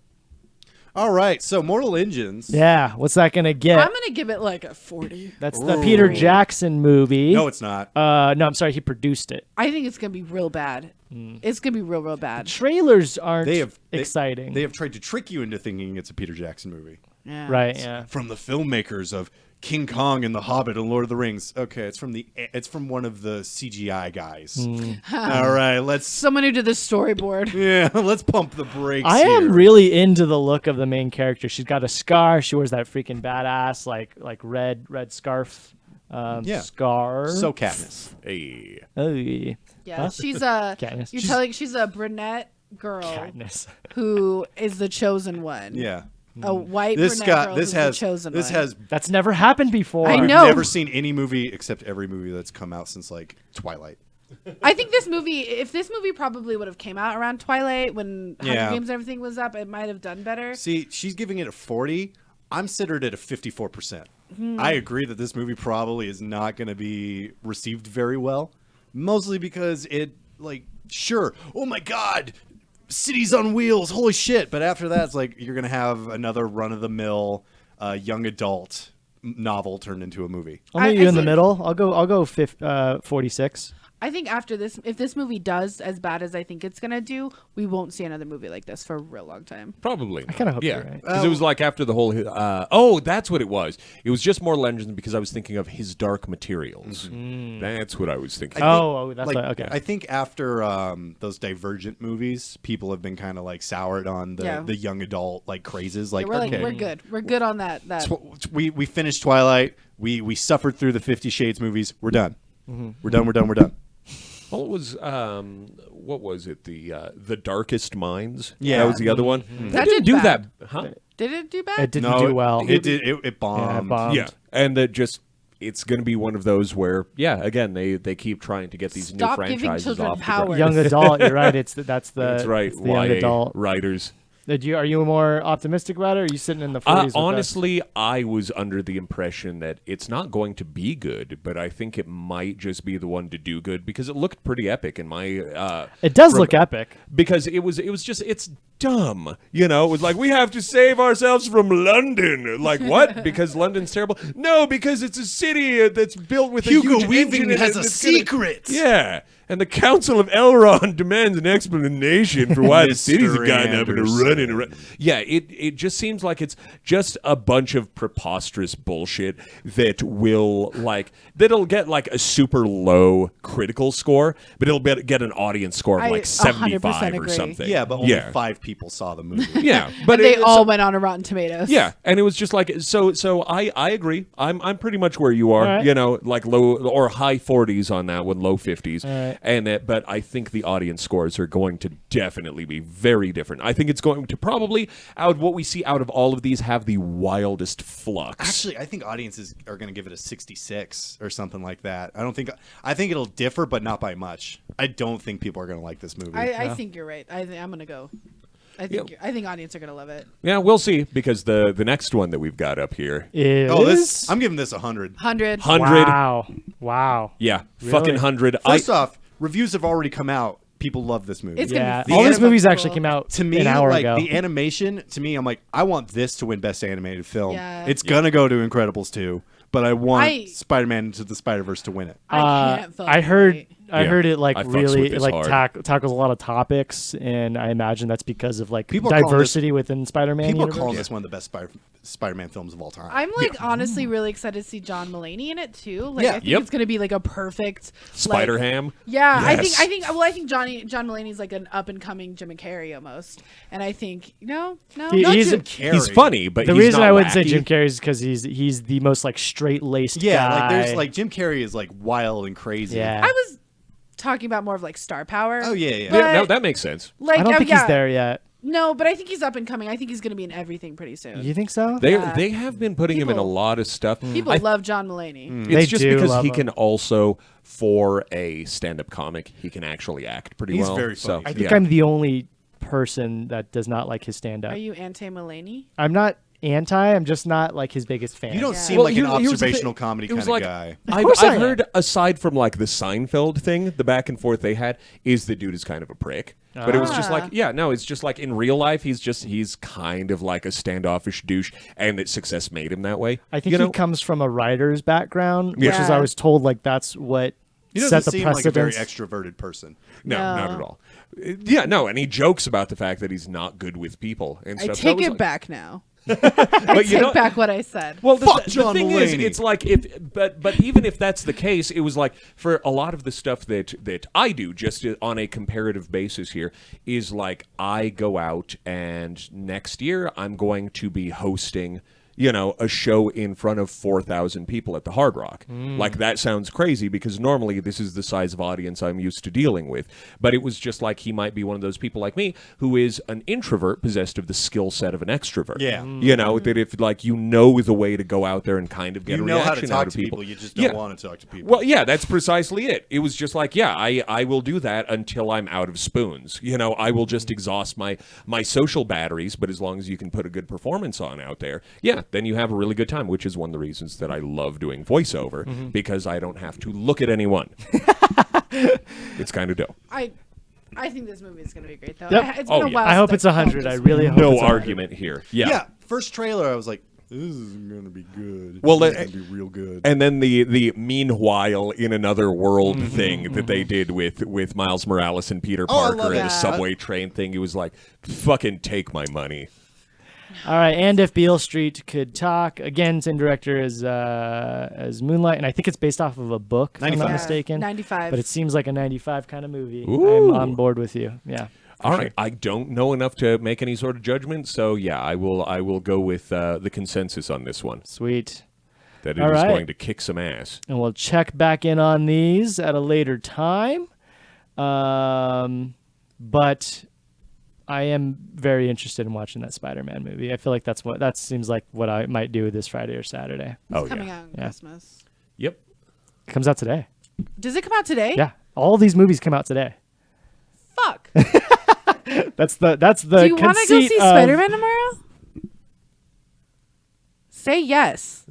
C: All right, so Mortal Engines.
A: Yeah, what's that gonna get?
D: I'm gonna give it like a 40.
A: That's the Peter
C: Ooh.
A: Jackson movie.
C: No, it's not.
A: No, I'm sorry, he produced it.
D: I think it's gonna be real bad. It's gonna be real bad.
A: Trailers aren't
C: They have
A: exciting.
C: They have tried to trick you into thinking it's a Peter Jackson movie.
D: Yeah.
A: right, yeah.
C: From the filmmakers of King Kong and The Hobbit and Lord of the Rings. Okay, it's from one of the CGI guys. All right, let's
D: Someone who did the storyboard.
C: let's pump the brakes.
A: I am
C: here.
A: really into the look of the main character. She's got a scar. She wears that freaking badass like red scarf.
C: Yeah.
A: Scar.
C: so Katniss.
B: Hey.
A: Oh, yeah.
D: Yeah,
A: Huh?
D: she's a.
A: Katniss.
D: You're
A: She's-
D: telling she's a brunette girl
A: Katniss.
D: who is the chosen one.
C: Yeah.
D: A white
C: This
D: brunette
C: got
D: girl
C: this
D: who's
C: has
D: the chosen
C: this
D: one.
C: has
A: That's never happened before.
D: I
C: I've
D: know.
C: never seen any movie except every movie that's come out since like Twilight.
D: I think this movie, if this movie probably would have came out around Twilight when Hunger
C: Yeah.
D: Games and everything was up, it might have done better.
C: See, she's giving it a 40. I'm centered at a 54%. I agree that this movie probably is not going to be received very well, mostly because it, like, sure, oh my God, cities on wheels, holy shit. But after that, it's like you're going to have another run-of-the-mill young adult novel turned into a movie.
A: I'll meet
D: I
A: you in the
D: think-
A: middle. I'll go 46.
D: I think after this, if this movie does as bad as I think it's gonna do, we won't see another movie like this for a real long time.
B: Probably. I
A: kinda hope
B: yeah.
A: you're right.
B: Because it was like after the whole. Oh, that's what it was. It was just more Legends because I was thinking of His Dark Materials. That's what I was thinking.
A: Oh, that's
C: like,
A: okay.
C: I think after those Divergent movies, people have been kind of like soured on
D: Yeah.
C: the young adult like crazes. Like,
D: Yeah, we're
C: okay,
D: we're good. We're good on that.
C: we finished Twilight. We suffered through the 50 Shades movies. We're done. We're done. We're done. We're done.
B: Well, it was what was it? The Darkest Minds.
C: Yeah.
B: that was the other one.
D: That
B: They
D: did
B: didn't do
D: bad.
B: that, huh?
D: Did it do bad?
A: it didn't do well.
C: It did. It
A: Yeah,
C: bombed.
A: it bombed.
B: Yeah, and that just it's going to be one of those where, yeah, again they keep trying to get these
D: Stop
B: new
D: giving
B: franchises
D: children
B: off the
D: power.
B: ground.
A: Young adult. You're right. That's the
B: That's right.
A: it's the young
B: YA
A: adult.
B: writers.
A: Are you more optimistic about it, or are you sitting in the 40s with us?
B: Honestly, I was under the impression that it's not going to be good, but I think it might just be the one to do good because it looked pretty epic in my.
A: It does look epic.
B: Because it was just it's dumb, you know. It was like we have to save ourselves from London. Like what? Because London's terrible? No, because it's a city that's built with
C: Hugo
B: a huge
C: Weaving
B: engine and
C: has a
B: it's gonna-
C: secret.
B: Yeah. And the Council of Elrond demands an explanation for why the cities have gotten up and are running around. Yeah, it just seems like it's just a bunch of preposterous bullshit that that'll get like a super low critical score, but it'll get an audience score of
D: I
B: like
D: 100%
B: 75 or
D: agree.
B: something.
C: Yeah, but only 5 people saw the movie.
B: Yeah, but
D: And they all went on a Rotten Tomatoes.
B: yeah, and it was just like so. I agree. I'm pretty much where you are.
A: All right.
B: You know, like low or high 40s on that one, low 50s.
A: All right.
B: But I think the audience scores are going to definitely be very different. I think it's going to probably out of what we see out of all of these have the wildest flux.
C: Actually, I think audiences are going to give it a 66 or something like that. I think it'll differ, but not by much. I don't think people are going to like this movie.
D: I think you're right. I'm gonna go. I think audience are gonna love it.
B: Yeah, we'll see because the next one that we've got up here.
C: I'm giving this 100.
D: 100.
B: 100.
A: Wow.
B: Yeah,
A: Really?
B: fucking 100.
C: First off, reviews have already come out. People love this movie.
D: It's
A: Yeah.
D: gonna be
A: All these
D: beautiful.
A: movies actually came out
C: to me,
A: an hour
C: like
A: ago.
C: the animation, to me, I'm like, I want this to win Best Animated Film.
D: Yeah.
C: It's gonna go to Incredibles 2, but I want
D: I-
C: Spider-Man Into the Spider-Verse to win it.
D: I can't vote.
A: I heard
D: right.
A: I
B: Yeah,
A: heard it like
B: I fucks
A: really
B: with this
A: like
B: hard.
A: tackles a lot of topics, and I imagine that's because of like
C: People are calling
A: diversity within Spider-Man.
C: People are
A: universe.
C: calling this one of the best Spider-Man films of all time.
D: I'm like honestly really excited to see John Mulaney in it too. Like
C: Yeah.
D: I think
B: Yep.
D: it's gonna be like a perfect
B: Spider
D: like,
B: Ham.
D: Yeah,
B: Yes.
D: I think John Mulaney's like an up and coming Jim Carrey almost, and I think no,
A: He-
C: Not
A: he's-
C: Jim Carrey.
B: He's funny, but
A: The
B: he's
A: reason
B: not
A: I wouldn't say
B: wacky.
A: Jim Carrey is because he's the most like straight laced
C: Yeah,
A: guy.
C: like there's like Jim Carrey is like wild and crazy.
A: Yeah.
D: I was talking about more of like star power.
C: Oh yeah.
D: But-
B: Yeah, no, that makes sense.
D: Like
A: I don't
D: oh,
A: think
D: yeah.
A: he's there yet.
D: No, but I think he's up and coming. I think he's gonna be in everything pretty soon.
A: You think so?
B: They have been putting him in a
D: People-
B: lot of stuff.
D: People
B: I-
D: love John Mulaney.
B: It's
A: They
B: just
A: do
B: because
A: love
B: he
A: him.
B: can also, for a stand-up comic, he can actually act pretty
C: He's
B: well.
C: very
B: So,
C: funny.
A: I think
B: yeah.
A: I'm the only person that does not like his stand-up.
D: Are you anti Mulaney?
A: I'm not anti. I'm just not like his biggest fan.
C: You don't
D: Yeah.
C: seem
B: Well,
C: like an
B: here's the
C: observational
B: thing.
C: comedy
B: It
C: kind
B: was
C: of
B: like-
C: guy.
A: course I
B: I've
A: am.
B: heard, aside from like the Seinfeld thing, the back and forth they had, is the dude is kind of a prick. But it was just like, yeah, no, it's just like in real life, he's kind of like a standoffish douche, and that success made him that way.
A: I think
B: you know?
A: he comes from a writer's background, which is
D: Yeah.
A: I was told like that's what
C: He
A: set
C: doesn't
A: the
C: seem like a very
A: precedence.
C: extroverted person.
B: No,
D: No.
B: not at all. Yeah, no, and he jokes about the fact that he's not good with people and
D: I
B: stuff. So
D: take
B: was
D: it
B: like-
D: back now.
B: But you
D: Take
B: know,
D: back what I said.
B: well,
C: Fuck
B: the
C: John
B: thing is,
C: Mulaney.
B: it's like but even if that's the case, it was like for a lot of the stuff that I do, just on a comparative basis here, is like I go out and next year I'm going to be hosting, you know, a show in front of 4,000 people at the Hard Rock. Like that sounds crazy because normally this is the size of audience I'm used to dealing with. But it was just like he might be one of those people like me who is an introvert possessed of the skill set of an extrovert.
C: Yeah.
B: You know, that if like you know the way to go out there and kind of get
C: You
B: a
C: know how
B: reaction
C: to
B: out
C: talk
B: of
C: to
B: people.
C: people. You just don't
B: Yeah.
C: want to talk to people.
B: Well, yeah, that's precisely it. It was just like, yeah, I will do that until I'm out of spoons. You know, I will just exhaust my social batteries, but as long as you can put a good performance on out there, yeah, then you have a really good time, which is one of the reasons that I love doing voiceover because I don't have to look at anyone. It's kind of dope.
D: I think this movie is gonna be great though.
A: Yep.
D: It's
B: Oh,
D: been a
B: yeah.
D: while
A: I hope
D: since
A: it's
D: I felt
A: 100. I
D: this
A: really
D: way.
A: hope
B: No
A: it's 100.
B: argument here. Yeah.
C: yeah, first trailer, I was like, this is going to be good.
B: Well,
C: this
B: that-
C: is going to be real good.
B: And then the meanwhile in another world thing that they did with Miles Morales and Peter
C: Oh, I
B: Parker
C: love
B: and the
C: that.
B: subway train thing, it was like, fucking take my money.
A: All right, and if Beale Street could talk again, same director as Moonlight, and I think it's based off of a book. If I'm not
C: 95.
A: mistaken.
D: 95.
A: But it seems like a 95 kind of movie.
B: Ooh.
A: I'm on board with you. Yeah.
B: All right, I don't know enough to make any sort of judgment, so yeah, I will go with the consensus on this one
A: Sweet.
B: that it
A: All
B: is
A: right.
B: going to kick some ass.
A: And we'll check back in on these at a later time. But I am very interested in watching that Spider-Man movie. I feel like that seems like what I might do this Friday or Saturday.
D: It's
B: Oh,
D: coming
B: yeah.
D: out on
A: Yeah.
D: Christmas.
B: Yep.
A: It comes out today.
D: Does it come out today?
A: Yeah. All these movies come out today.
D: Fuck.
A: That's the
D: Do you want to go
A: conceit
D: see
A: of-
D: Spider-Man tomorrow? Say yes.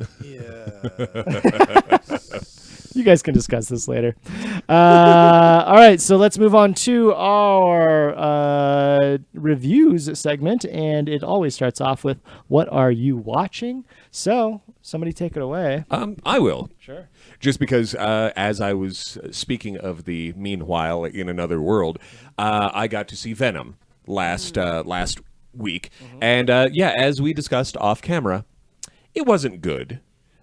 A: You guys can discuss this later. All right, so let's move on to our reviews segment, and it always starts off with "What are you watching?" So somebody take it away.
B: I will.
A: Sure.
B: Just because, as I was speaking of the meanwhile in another world, I got to see Venom last week, and as we discussed off camera, it wasn't good,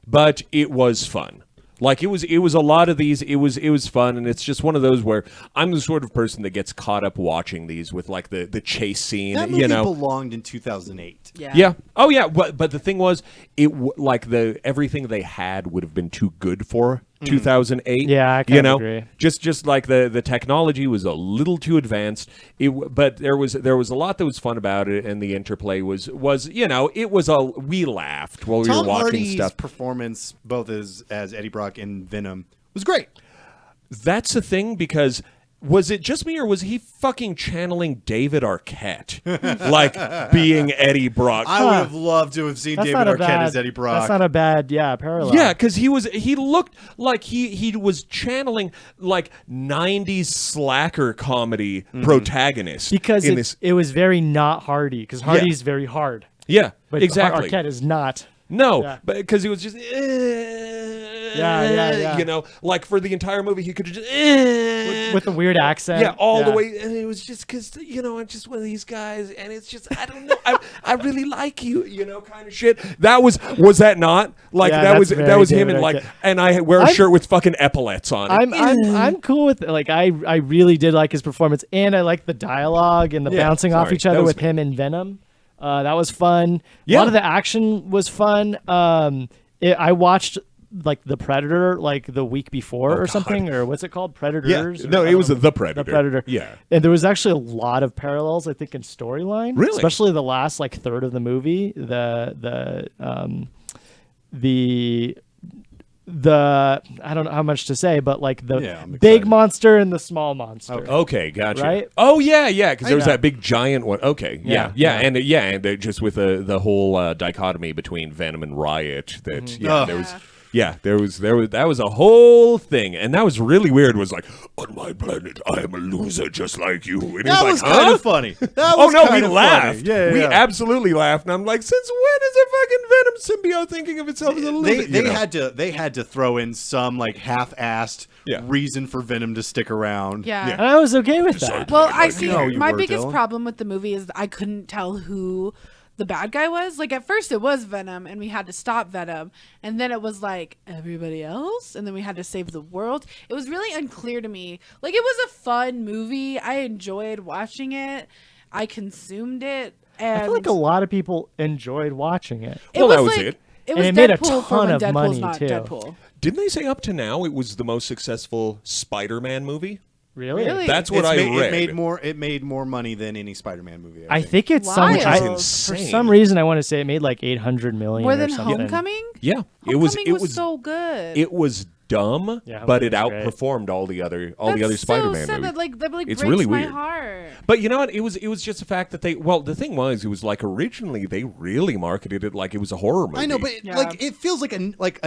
B: but it was fun. Like it was a lot of these. It was fun, and it's just one of those where I'm the sort of person that gets caught up watching these with like the chase scene.
C: That movie belonged in 2008.
D: Yeah.
B: Yeah. Oh yeah. But the thing was, like everything they had would have been too good for 2008.
A: Yeah, I kind of agree.
B: Just like the technology was a little too advanced. But there was a lot that was fun about it, and the interplay was we laughed while we were
C: Tom
B: watching
C: Hardy's
B: stuff.
C: performance, both as Eddie Brock in Venom, was great.
B: That's the thing, because was it just me, or was he fucking channeling David Arquette, like being Eddie Brock?
C: I would have loved to have seen
A: That's
C: David
A: not a
C: Arquette
A: bad.
C: as Eddie Brock.
A: That's not a bad parallel.
B: Yeah, because he looked like he was channeling like 90s slacker comedy protagonist.
A: because
B: in this,
A: it was very not Hardy, because Hardy's very hard,
B: yeah,
A: but
B: exactly.
A: Arquette is not.
B: No,
A: Yeah.
B: but because he was just,
A: yeah.
B: you know, like for the entire movie, he could have just,
A: With the weird accent.
B: yeah, all the way, and it was just because I'm just one of these guys, and it's just I don't know, I really like you, kind of shit. That was that not like
A: Yeah,
B: that was
A: that's
B: that
A: very
B: was him,
A: David
B: and like,
A: Arquette.
B: and I wear a shirt with fucking epaulets on it.
A: I'm cool with it. Like I really did like his performance, and I like the dialogue and the
B: Yeah,
A: bouncing off
B: sorry,
A: each other
B: that was
A: with him and Venom. That was fun. A
B: Yeah.
A: lot of the action was fun. I watched like The Predator like the week before or
B: God.
A: something, or what's it called? Predators?
B: Yeah,
A: Or-
B: no,
A: I
B: it
A: don't
B: was
A: know.
B: The Predator.
A: The Predator.
B: Yeah.
A: And there was actually a lot of parallels, I think, in storyline.
B: Really?
A: Especially the last like third of the movie. The I don't know how much to say, but like the
C: Yeah, I'm
A: big
C: excited.
A: monster and the small monster.
B: Okay, gotcha.
A: Right?
B: Oh yeah, because there was
A: Yeah.
B: that big giant one. Okay,
A: Yeah.
B: and just with the whole dichotomy between Venom and Riot. That
C: Oh.
B: there was that was a whole thing, and that was really weird. Was like, on my planet, I am a loser just like you. And
C: That
B: he's
C: was
B: like,
C: kind
B: huh?
C: of funny. That
B: Oh
C: was
B: no, we
C: kind of
B: laughed.
C: funny. Yeah,
B: we
C: yeah.
B: absolutely laughed, and I'm like, since when is a fucking Venom symbiote thinking of itself as a loser?
C: They had to throw in some like half-assed
B: Yeah.
C: reason for Venom to stick around.
D: Yeah.
A: And I was okay with that.
D: Well, I
C: Like,
D: see.
C: no, you
D: My
C: were,
D: biggest
C: Dylan.
D: problem with the movie is I couldn't tell who the bad guy was. Like at first it was Venom, and we had to stop Venom, and then it was like everybody else, and then we had to save the world. It was really unclear to me. Like it was a fun movie. I enjoyed watching it. I consumed it, and
A: I feel like a lot of people enjoyed watching it.
D: it
B: Well,
D: was
B: that was
D: like,
B: it.
D: It was
A: And it made a
D: Deadpool for
A: ton
D: when
A: of
D: Deadpool's
A: money,
D: not
A: too.
D: Deadpool.
B: Didn't they say up to now it was the most successful Spider-Man movie?
A: Really?
D: Really?
B: That's what I read.
C: It made more money than any Spider-Man movie.
A: I think it's some.
D: Wild. Which is
A: For
B: insane.
A: some reason, I want to say it made like 800 million
D: More
A: or
D: than
A: something.
D: Homecoming.
B: Yeah,
D: Homecoming was so good.
B: It was dumb,
A: Yeah,
B: but it
A: Homecoming's great.
B: outperformed all the other
D: That's
B: Spider-Man
D: so sad.
B: movies.
D: That
B: It's
D: breaks
B: really
D: my
B: weird.
D: heart.
B: But you know what? It was just the fact that the thing was, it was like originally they really marketed it like it was a horror movie.
C: I know, but
D: Yeah.
C: like it feels like a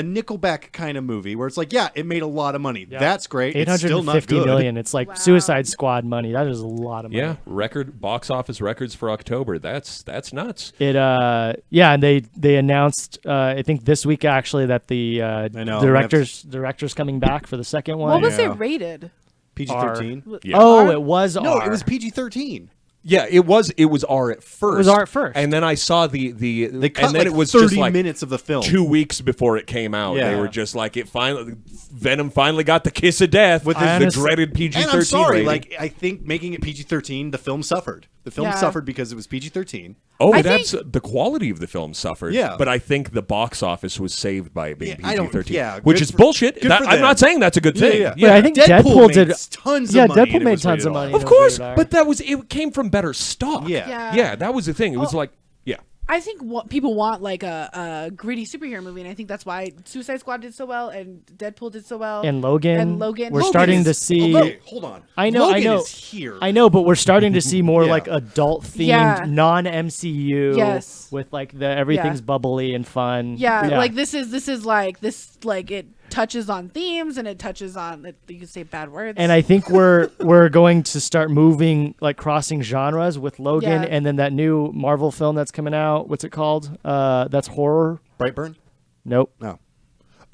C: Nickelback kind of movie where it's like, yeah, it made a lot of money. That's great. It's still not
A: 850
C: good.
A: million. It's like
D: Wow.
A: Suicide Squad money. That is a lot of money.
B: yeah, record box office records for October. That's nuts.
A: It and they announced I think this week actually that the
C: know,
A: director's coming back for the second one.
D: What was
C: Yeah.
D: it rated?
C: PG-13.
B: Yeah.
A: Oh, it was
C: No,
A: R.
C: it was PG-13.
B: Yeah, it was R at first.
A: It was R at first.
B: and then I saw the
C: They cut
B: and then
C: like
B: it was
C: 30
B: just like
C: minutes of the film.
B: 2 weeks before it came out.
C: Yeah.
B: They were just like Venom finally got the kiss of death with
A: I
B: the
A: honestly-
B: dreaded PG-13
C: And I'm sorry,
B: rating.
C: like I think making it PG-13, the film suffered. The film
D: Yeah.
C: suffered because it was PG-13.
B: Oh,
D: I
B: the quality of the film suffered.
C: Yeah.
B: But I think the box office was saved by it being
C: Yeah, I don't-
B: PG-13.
C: yeah,
B: which
C: good
B: is
C: for-
B: bullshit.
C: good for
B: I'm not
C: them.
B: saying that's a good thing.
C: Yeah.
A: Wait, I think Deadpool did
C: tons
A: yeah,
C: of money.
A: Deadpool
C: and it
A: made
C: was
A: tons
C: rated
A: of money.
C: R.
B: Of course, but it came from better stock.
C: Yeah.
B: Yeah, that was the thing. It was like, yeah.
D: I think what people want like a gritty superhero movie, and I think that's why Suicide Squad did so well and Deadpool did so well.
A: And Logan.
D: And Logan.
A: We're
C: Logan
A: starting
C: is-
A: to see.
C: Okay, hold on.
A: I know.
C: Logan
A: I know.
C: is here.
A: I know, but we're starting to see more
C: Yeah.
A: like adult themed,
D: Yeah.
A: non MCU.
D: Yes.
A: With like the everything's bubbly and fun.
D: Yeah, like this is like this like it touches on themes and it touches on you can say bad words.
A: And I think we're going to start moving, like crossing genres with Logan,
D: Yeah.
A: and then that new Marvel film that's coming out. What's it called? That's horror.
C: Brightburn?
A: Nope.
C: No.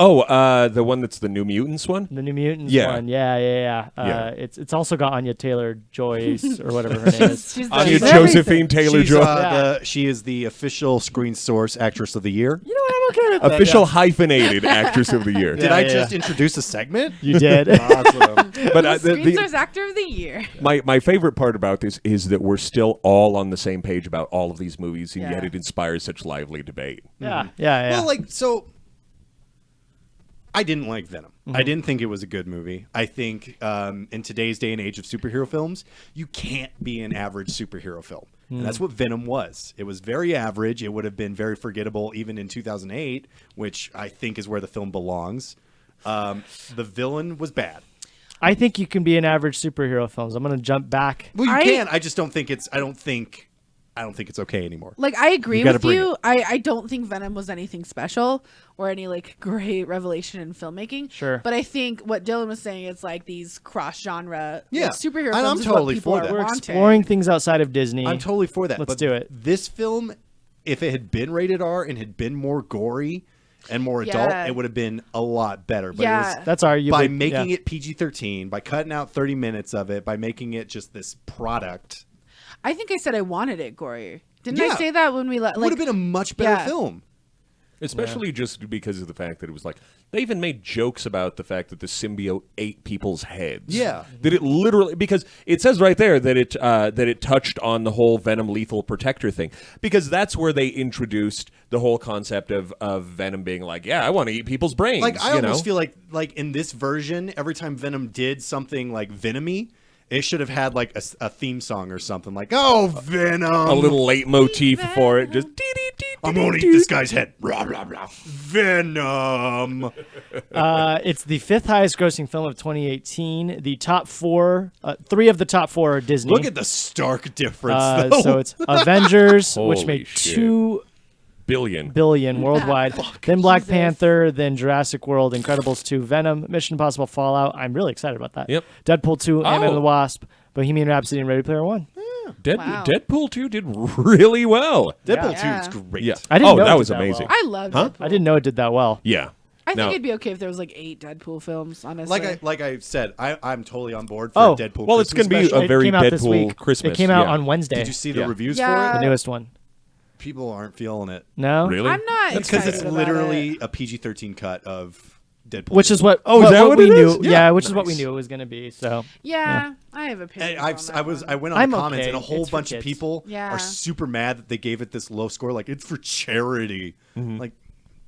B: Oh, the one that's the New Mutants one.
A: The New Mutants
B: Yeah.
A: one. Yeah.
B: Yeah.
A: It's also got Anya Taylor Joyce or whatever her name is.
D: she's
B: Anya
D: she's everything.
B: Josephine Taylor
C: She's,
B: Joy.
C: she is the official Screen Source Actress of the Year.
A: You know what? I'm okay with that.
B: Official hyphenated actress of the year.
C: Did
A: Yeah,
C: I
A: yeah,
C: just
A: yeah.
C: introduce a segment?
A: You did.
C: Awesome.
B: But
D: Screen Source Actor of the Year.
B: my favorite part about this is that we're still all on the same page about all of these movies, and
D: Yeah.
B: yet it inspires such lively debate.
A: Yeah. Yeah.
C: Well, like, so I didn't like Venom. I didn't think it was a good movie. I think in today's day and age of superhero films, you can't be an average superhero film. And that's what Venom was. It was very average. It would have been very forgettable even in 2008, which I think is where the film belongs. The villain was bad.
A: I think you can be an average superhero films. I'm gonna jump back.
C: Well, you
D: I-
C: can. I just don't think it's. I don't think it's okay anymore.
D: Like I agree
C: You gotta
D: with
C: bring
D: you. I don't think Venom was anything special or any like great revelation in filmmaking.
A: Sure.
D: But I think what Dylan was saying is like these cross genre
C: Yeah.
D: superhero
C: And
D: films
C: I'm
D: is
C: totally
D: what people
C: for
D: are
C: that.
A: We're
D: wanting.
A: exploring things outside of Disney.
C: I'm totally for that.
A: Let's
C: but
A: do it.
C: This film, if it had been rated R and had been more gory and more adult,
D: Yeah.
C: it would have been a lot better. But
D: Yeah.
C: it was
A: That's arguably
C: by making
A: yeah.
C: it PG-13, by cutting out 30 minutes of it, by making it just this product,
D: I think I said I wanted it gory. Didn't
C: Yeah.
D: I say that when we
C: it would
D: like
C: have been a much better
D: yeah.
C: film.
B: Especially just because of the fact that it was like they even made jokes about the fact that the symbiote ate people's heads.
C: Yeah.
B: that it literally, because it says right there that it touched on the whole Venom lethal protector thing, because that's where they introduced the whole concept of Venom being like, yeah, I want to eat people's brains.
C: Like I
B: you
C: almost
B: know?
C: feel like in this version, every time Venom did something like Venomy, it should have had like a theme song or something like, "Oh, Venom!"
B: a little leitmotif for it, just.
C: I'm gonna eat this guy's head. Rah, rah, rah. Venom.
A: It's the fifth highest grossing film of 2018. The top four, three of the top four are Disney.
C: Look at the stark difference, though.
A: So it's Avengers, which
B: Holy
A: made
B: shit.
A: $2
B: billion.
A: billion worldwide. Then Black
D: Jesus.
A: Panther, then Jurassic World, Incredibles 2, Venom, Mission Impossible, Fallout. I'm really excited about that.
B: Yep.
A: Deadpool 2, Ant-Man and
B: Oh.
A: the Wasp, Bohemian Rhapsody, and Ready Player One.
D: Wow.
B: Deadpool 2 did really well.
C: Deadpool
D: Yeah.
C: 2 is great.
B: Yeah.
A: I didn't know it
B: that
A: did
B: was
A: that
B: amazing.
A: well.
D: I loved
B: Huh?
D: Deadpool.
A: I didn't know it did that well.
B: Yeah.
D: I think
B: No.
D: it'd be okay if there was like 8 Deadpool films, honestly.
C: Like I said, I'm totally on board for
A: Oh,
C: a Deadpool.
B: well, it's
C: Christmas
B: gonna be
C: special.
B: a very
A: came out this
B: Deadpool
A: week.
B: Christmas,
A: It came out
B: yeah.
A: on Wednesday.
C: Did you see the
B: Yeah.
C: reviews
D: Yeah.
C: for
A: the
C: it?
A: newest one?
C: People aren't feeling it
A: No?
B: Really?
D: I'm not
C: because
D: excited
C: it's
D: about
C: literally
D: it.
C: a PG-13 cut of Deadpool.
A: Which is what?
B: Oh, is that what
A: we
B: it
A: knew?
B: is?
A: Yeah,
C: Yeah.
A: which is what we
C: Nice.
A: knew it was going to be. So
D: Yeah, I have opinions.
C: And
D: on that
C: I
D: one.
C: went on
A: I'm
C: the comments
A: okay.
C: and a whole
A: It's for
C: bunch of
A: kids.
C: people
D: Yeah.
C: are super mad that they gave it this low score. Like, it's for charity. Like,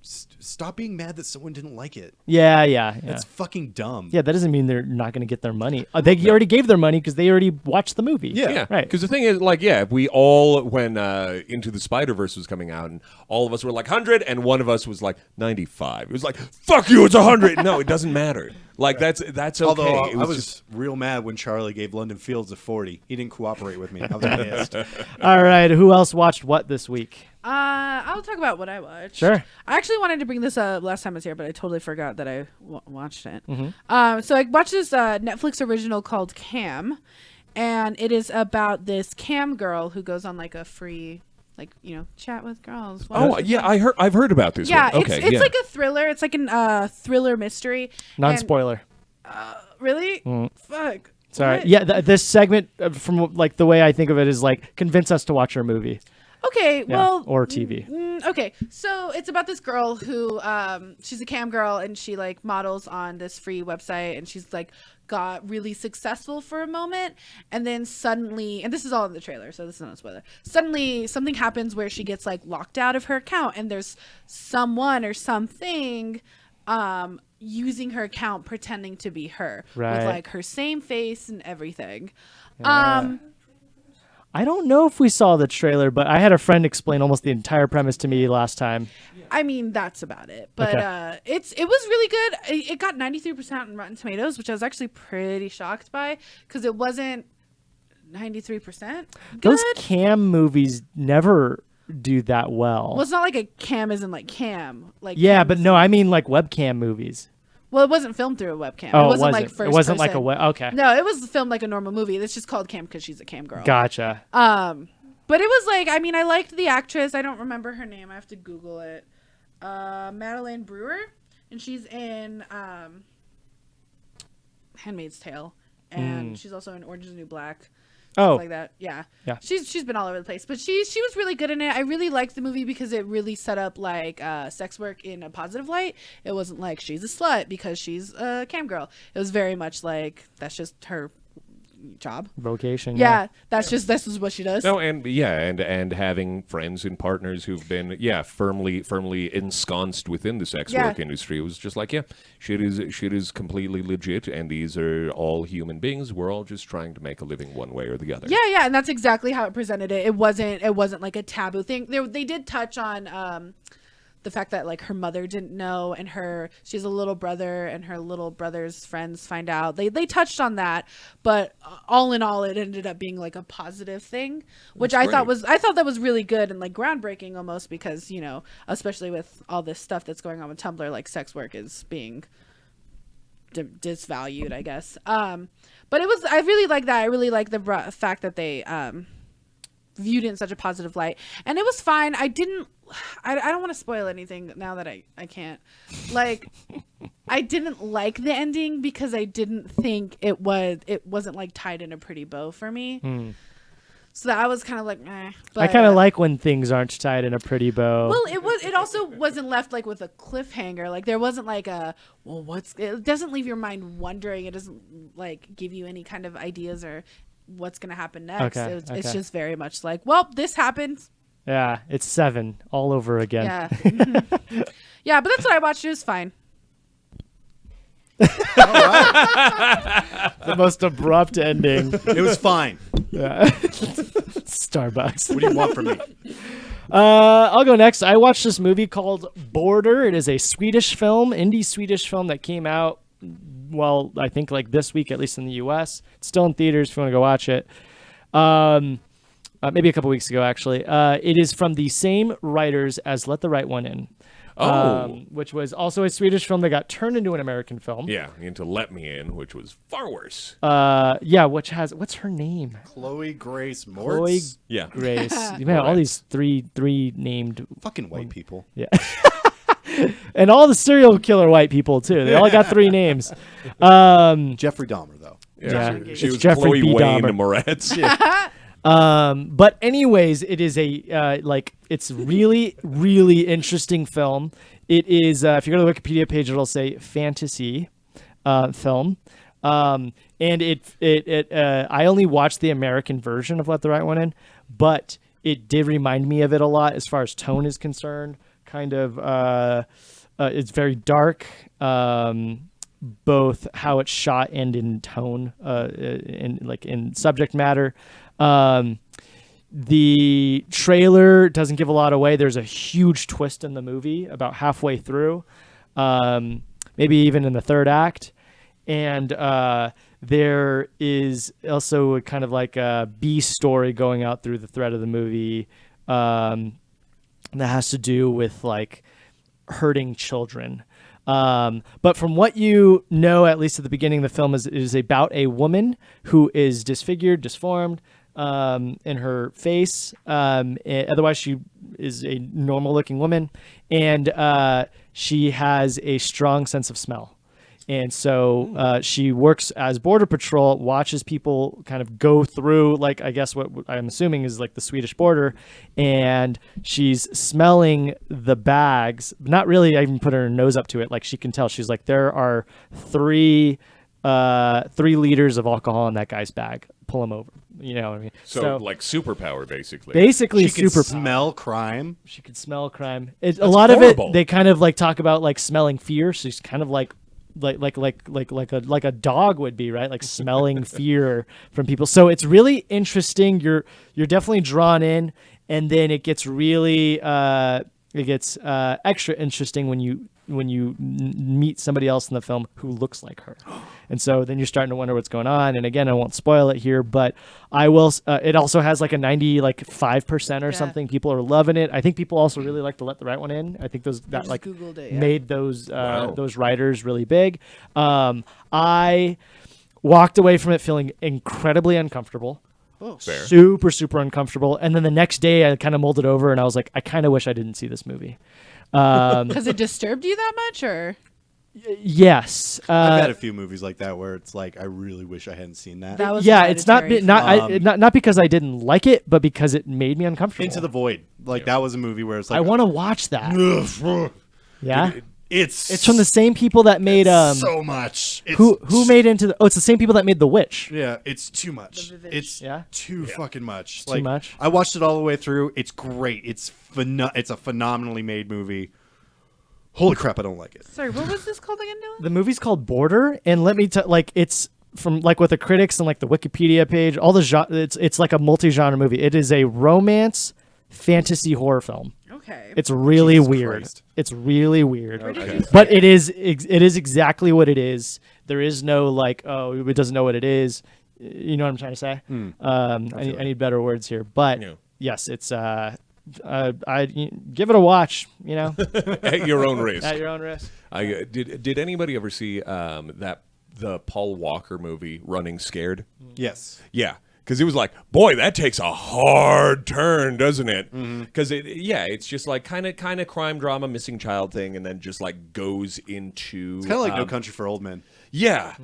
C: stop being mad that someone didn't like it.
A: yeah.
C: That's fucking dumb.
A: Yeah, that doesn't mean they're not going to get their money. They already gave their money because they already watched the movie.
C: Yeah.
B: Yeah,
A: Right.
B: Because the thing is, like, yeah, we all, when Into the Spider-Verse was coming out, and all of us were like 100, and one of us was like 95. It was like, fuck you, it's 100. No, it doesn't matter. Like, that's okay.
C: Although
B: It
C: I was
B: just-
C: real mad when Charlie gave London Fields a 40. He didn't cooperate with me. I was pissed.
A: All right. Who else watched what this week?
D: I'll talk about what I watched.
A: Sure.
D: I actually wanted to bring this up last time I was here, but I totally forgot that I watched it.
A: Mm-hmm.
D: So I watched this Netflix original called Cam, and it is about this cam girl who goes on like a free, like, chat with girls.
B: Oh, yeah, I've heard about this
D: Yeah,
B: one. Okay,
D: it's
B: yeah.
D: like a thriller. It's like an thriller mystery.
A: Non-spoiler.
D: And- really? Fuck.
A: Sorry.
D: What?
A: Yeah, this segment, from like the way I think of it, is like convince us to watch our movie.
D: Okay,
A: Yeah,
D: well,
A: or TV.
D: Okay, so it's about this girl who she's a cam girl and she like models on this free website and she's like got really successful for a moment and then suddenly, and this is all in the trailer, so this is not a spoiler, suddenly something happens where she gets like locked out of her account and there's someone or something using her account pretending to be her
A: Right.
D: with like her same face and everything.
A: Yeah. I don't know if we saw the trailer, but I had a friend explain almost the entire premise to me last time.
D: I mean, that's about it. But
A: Okay.
D: it was really good. It got 93% on Rotten Tomatoes, which I was actually pretty shocked by because it wasn't 93% good.
A: Those cam movies never do that well.
D: Well, it's not like a cam isn't like cam. Like
A: Yeah,
D: cam
A: but
D: is-
A: no, I mean like webcam movies.
D: Well, it wasn't filmed through a webcam.
A: Oh,
D: it wasn't like first
A: It wasn't like a
D: person.
A: web. Okay,
D: No, it was filmed like a normal movie. It's just called cam because she's a cam girl.
A: gotcha.
D: But it was like, I mean, I liked the actress. I don't remember her name. I have to Google it. Madeleine Brewer, and she's in Handmaid's Tale, and she's also in Orange Is the New Black.
A: Oh,
D: Like that, yeah.
A: Yeah.
D: She's been all over the place, but she was really good in it. I really liked the movie because it really set up like sex work in a positive light. It wasn't like she's a slut because she's a cam girl. It was very much like that's just her job.
A: vocation.
D: Yeah, this is what she does.
B: No, and having friends and partners who've been firmly ensconced within the sex
D: Yeah.
B: work industry. It was just like, shit is completely legit, and these are all human beings. We're all just trying to make a living one way or the other.
D: Yeah, and that's exactly how it presented it. It wasn't like a taboo thing. They did touch on the fact that like her mother didn't know, and she has a little brother, and her little brother's friends find out. They touched on that, but all in all, it ended up being like a positive thing, which I thought that was really good and like groundbreaking almost because especially with all this stuff that's going on with Tumblr, like sex work is being disvalued, I guess. But I really like that. I really like the fact that they viewed it in such a positive light, and it was fine. I don't want to spoil anything now that I can't. Like, I didn't like the ending because I didn't think it wasn't like tied in a pretty bow for me. So that was kind of like, eh. But,
A: I kind of like when things aren't tied in a pretty bow.
D: well, it also wasn't left like with a cliffhanger. Like there wasn't like it doesn't leave your mind wondering. It doesn't like give you any kind of ideas or what's going to happen next.
A: Okay,
D: It's
A: okay.
D: just very much like, well, this happened.
A: Yeah, it's 7 all over again.
D: Yeah. Mhm. Yeah, but that's what I watched. It was fine.
A: The most abrupt ending.
C: It was fine.
A: Starbucks.
C: What do you want from me?
A: I'll go next. I watched this movie called Border. It is a Swedish film, indie Swedish film that came out, well, I think like this week, at least in the U.S. It's still in theaters if you want to go watch it. Maybe a couple weeks ago, actually. It is from the same writers as Let the Right One In. Which was also a Swedish film that got turned into an American film.
B: Yeah, into Let Me In, which was far worse.
A: Which has, what's her name?
C: Chloe Grace Moretz.
A: Chloe
B: Yeah.
A: Grace. Man, all these three named,
C: Fucking white people.
A: yeah. And all the serial killer white people too. They all got 3 names.
C: Jeffrey Dahmer, though.
A: Yeah.
B: She
A: It's
B: was
A: Jeffrey
B: Chloe
A: B.
B: Wayne
A: Dahmer.
B: Moretz.
A: But anyways, it is a it's really really interesting film. It is if you go to the Wikipedia page, it'll say fantasy film. And I only watched the American version of Let the Right One In, but it did remind me of it a lot as far as tone is concerned. Kind of it's very dark. Both how it's shot and in tone, in subject matter. The trailer doesn't give a lot away. There's a huge twist in the movie about halfway through, maybe even in the 3rd act. And there is also a kind of like a B story going out through the thread of the movie that has to do with like hurting children. But from what you know, at least at the beginning of the film, is about a woman who is disfigured, disformed in her face. Otherwise, she is a normal-looking woman, and she has a strong sense of smell. And so she works as border patrol, watches people kind of go through, like, I guess what I'm assuming is like the Swedish border, and she's smelling the bags. Not really, I even put her nose up to it. Like, she can tell. She's like, there are 3 liters of alcohol in that guy's bag. Pull him over. You know what I mean?
B: So like superpower, basically.
A: Basically,
C: She can
A: super
C: smell crime.
A: She could smell crime. A lot
B: horrible.
A: of it, they kind of like talk about like smelling fear. So she's kind of like like a dog would be, right? Like smelling fear from people. So it's really interesting. You're definitely drawn in, and then it gets really extra interesting when you meet somebody else in the film who looks like her. And so then you're starting to wonder what's going on. And again, I won't spoil it here, but I will. It also has like a 95% or something. People are loving it. I think people also really like to Let the Right One In. I think that like
D: Googled it,
A: made those writers really big. I walked away from it feeling incredibly uncomfortable.
B: Fair.
A: Super uncomfortable. And then the next day I kind of mulled it over and I was like, I kind of wish I didn't see this movie.
D: Because it disturbed you that much, or?
A: Yes.
C: I've had a few movies like that where it's like, I really wish I hadn't seen that.
D: That was
A: yeah, it's not
D: Hereditary.
A: not because I didn't like it, but because it made me uncomfortable.
C: Into the Void. Like, that was a movie where it's like,
A: I want to watch that. Yeah.
C: It's
A: from the same people that made
C: so much. It's,
A: who made Into the it's the same people that made The Witch.
C: Yeah, it's too much.
D: The Vivitch.
C: It's
A: Yeah?
C: too fucking much.
A: It's too much?
C: I watched it all the way through. It's great. It's a phenomenally made movie. Holy crap, I don't like it.
D: Sorry, what was this called again, Dylan?
A: The movie's called Border, and let me tell, like, it's from like with the critics and like the Wikipedia page, all the it's like a multi-genre movie. It is a romance fantasy horror film.
D: Okay.
A: It's really
C: Jesus
A: weird.
C: Christ.
A: It's really weird.
D: Where did you see
A: But it is exactly what it is. There is no like, oh, it doesn't know what it is. You know what I'm trying to say? I need better words here. But
B: Yeah.
A: yes, it's give it a watch, you know.
B: At your own risk.
A: At your own risk.
B: Did anybody ever see the Paul Walker movie Running Scared?
C: Yes.
B: Yeah, because it was like, boy, that takes a hard turn, doesn't it? Because it's just like kind of crime drama, missing child thing, and then just like goes into
C: It's kind of like No Country for Old Men.
B: yeah,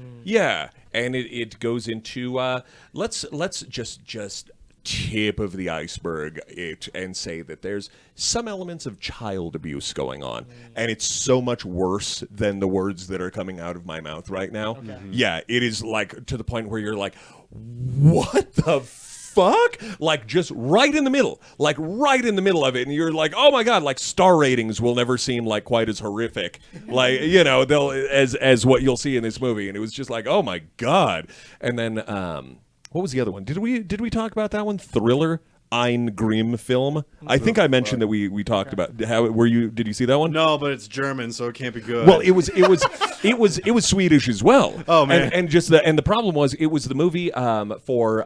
B: and it goes into let's just tip of the iceberg it and say that there's some elements of child abuse going on, and it's so much worse than the words that are coming out of my mouth right now. Yeah, it is like to the point where you're like, what the fuck? Like just right in the middle of it, and you're like, oh my god, like star ratings will never seem like quite as horrific, like, you know, they'll as what you'll see in this movie. And it was just like, oh my god. And then what was the other one? Did we talk about that one? Thriller, Ein Grimm film. I think I mentioned that we talked about how did you see that one?
C: No, but it's German, so it can't be good.
B: Well, it was Swedish as well.
C: Oh man!
B: And the problem was it was the movie for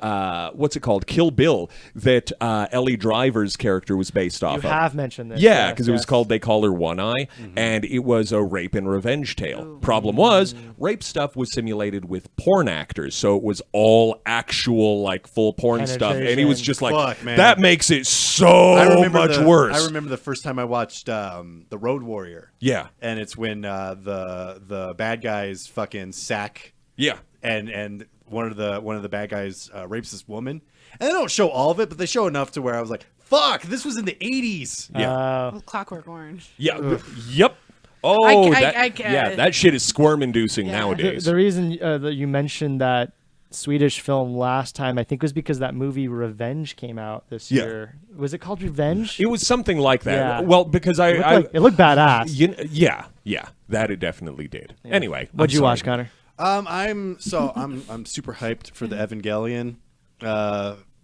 B: what's it called, Kill Bill, that Ellie Driver's character was based off
A: You
B: of.
A: have mentioned this.
B: Yeah, because it was
A: yes.
B: called They Call Her One Eye, and it was a rape and revenge tale. Problem was, rape stuff was simulated with porn actors, so it was all actual, like, full porn stuff, and he was just like,
C: Fuck, man.
B: that makes it so much worse.
C: I remember the first time I watched The Road Warrior.
B: Yeah.
C: And it's when the bad guys fucking sack
B: Yeah.
C: and one of the bad guys rapes this woman. And they don't show all of it, but they show enough to where I was like, fuck, this was in the 80s.
B: Yeah.
D: Well, Clockwork Orange.
B: Yeah. Yep. Oh,
D: I
B: yeah, that shit is squirm-inducing nowadays.
A: The reason that you mentioned that Swedish film last time, I think, was because that movie Revenge came out this year. Was it called Revenge?
B: It was something like that.
A: Yeah.
B: Well, because
A: it looked badass.
B: Yeah, that it definitely did. Yeah. Anyway,
A: what'd you watch, Connor?
C: I'm super hyped for the Evangelion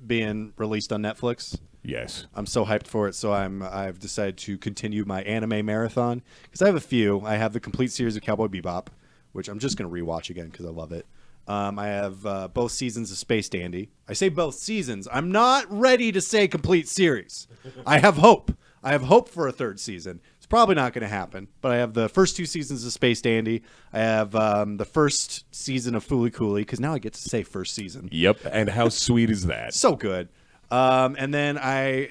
C: being released on Netflix.
B: Yes.
C: I'm so hyped for it, so I've decided to continue my anime marathon because I have a few. I have the complete series of Cowboy Bebop, which I'm just going to rewatch again because I love it. I have both seasons of Space Dandy. I say both seasons. I'm not ready to say complete series. I have hope. I have hope for a third season. It's probably not going to happen, but I have the first 2 seasons of Space Dandy. I have the first season of Fooly Cooly because now I get to say first season.
B: Yep. And how sweet is that?
C: So good. And then I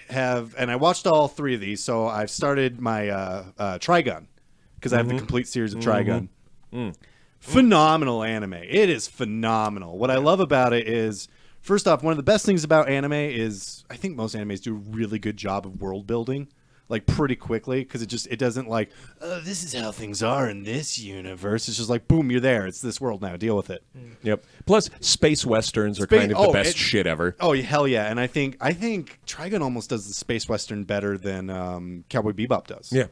C: watched all 3 of these, so I've started my Trigun because I have the complete series of Trigun. Phenomenal anime. It is phenomenal. What I love about it is, first off, one of the best things about anime is I think most animes do a really good job of world building, like pretty quickly, because it doesn't like, oh, this is how things are in this universe. It's just like, boom, you're there. It's this world now. Deal with it.
B: Yep. Plus, space westerns are kind of the best shit ever.
C: Oh, hell yeah. And I think Trigun almost does the space western better than Cowboy Bebop does.
B: Yeah.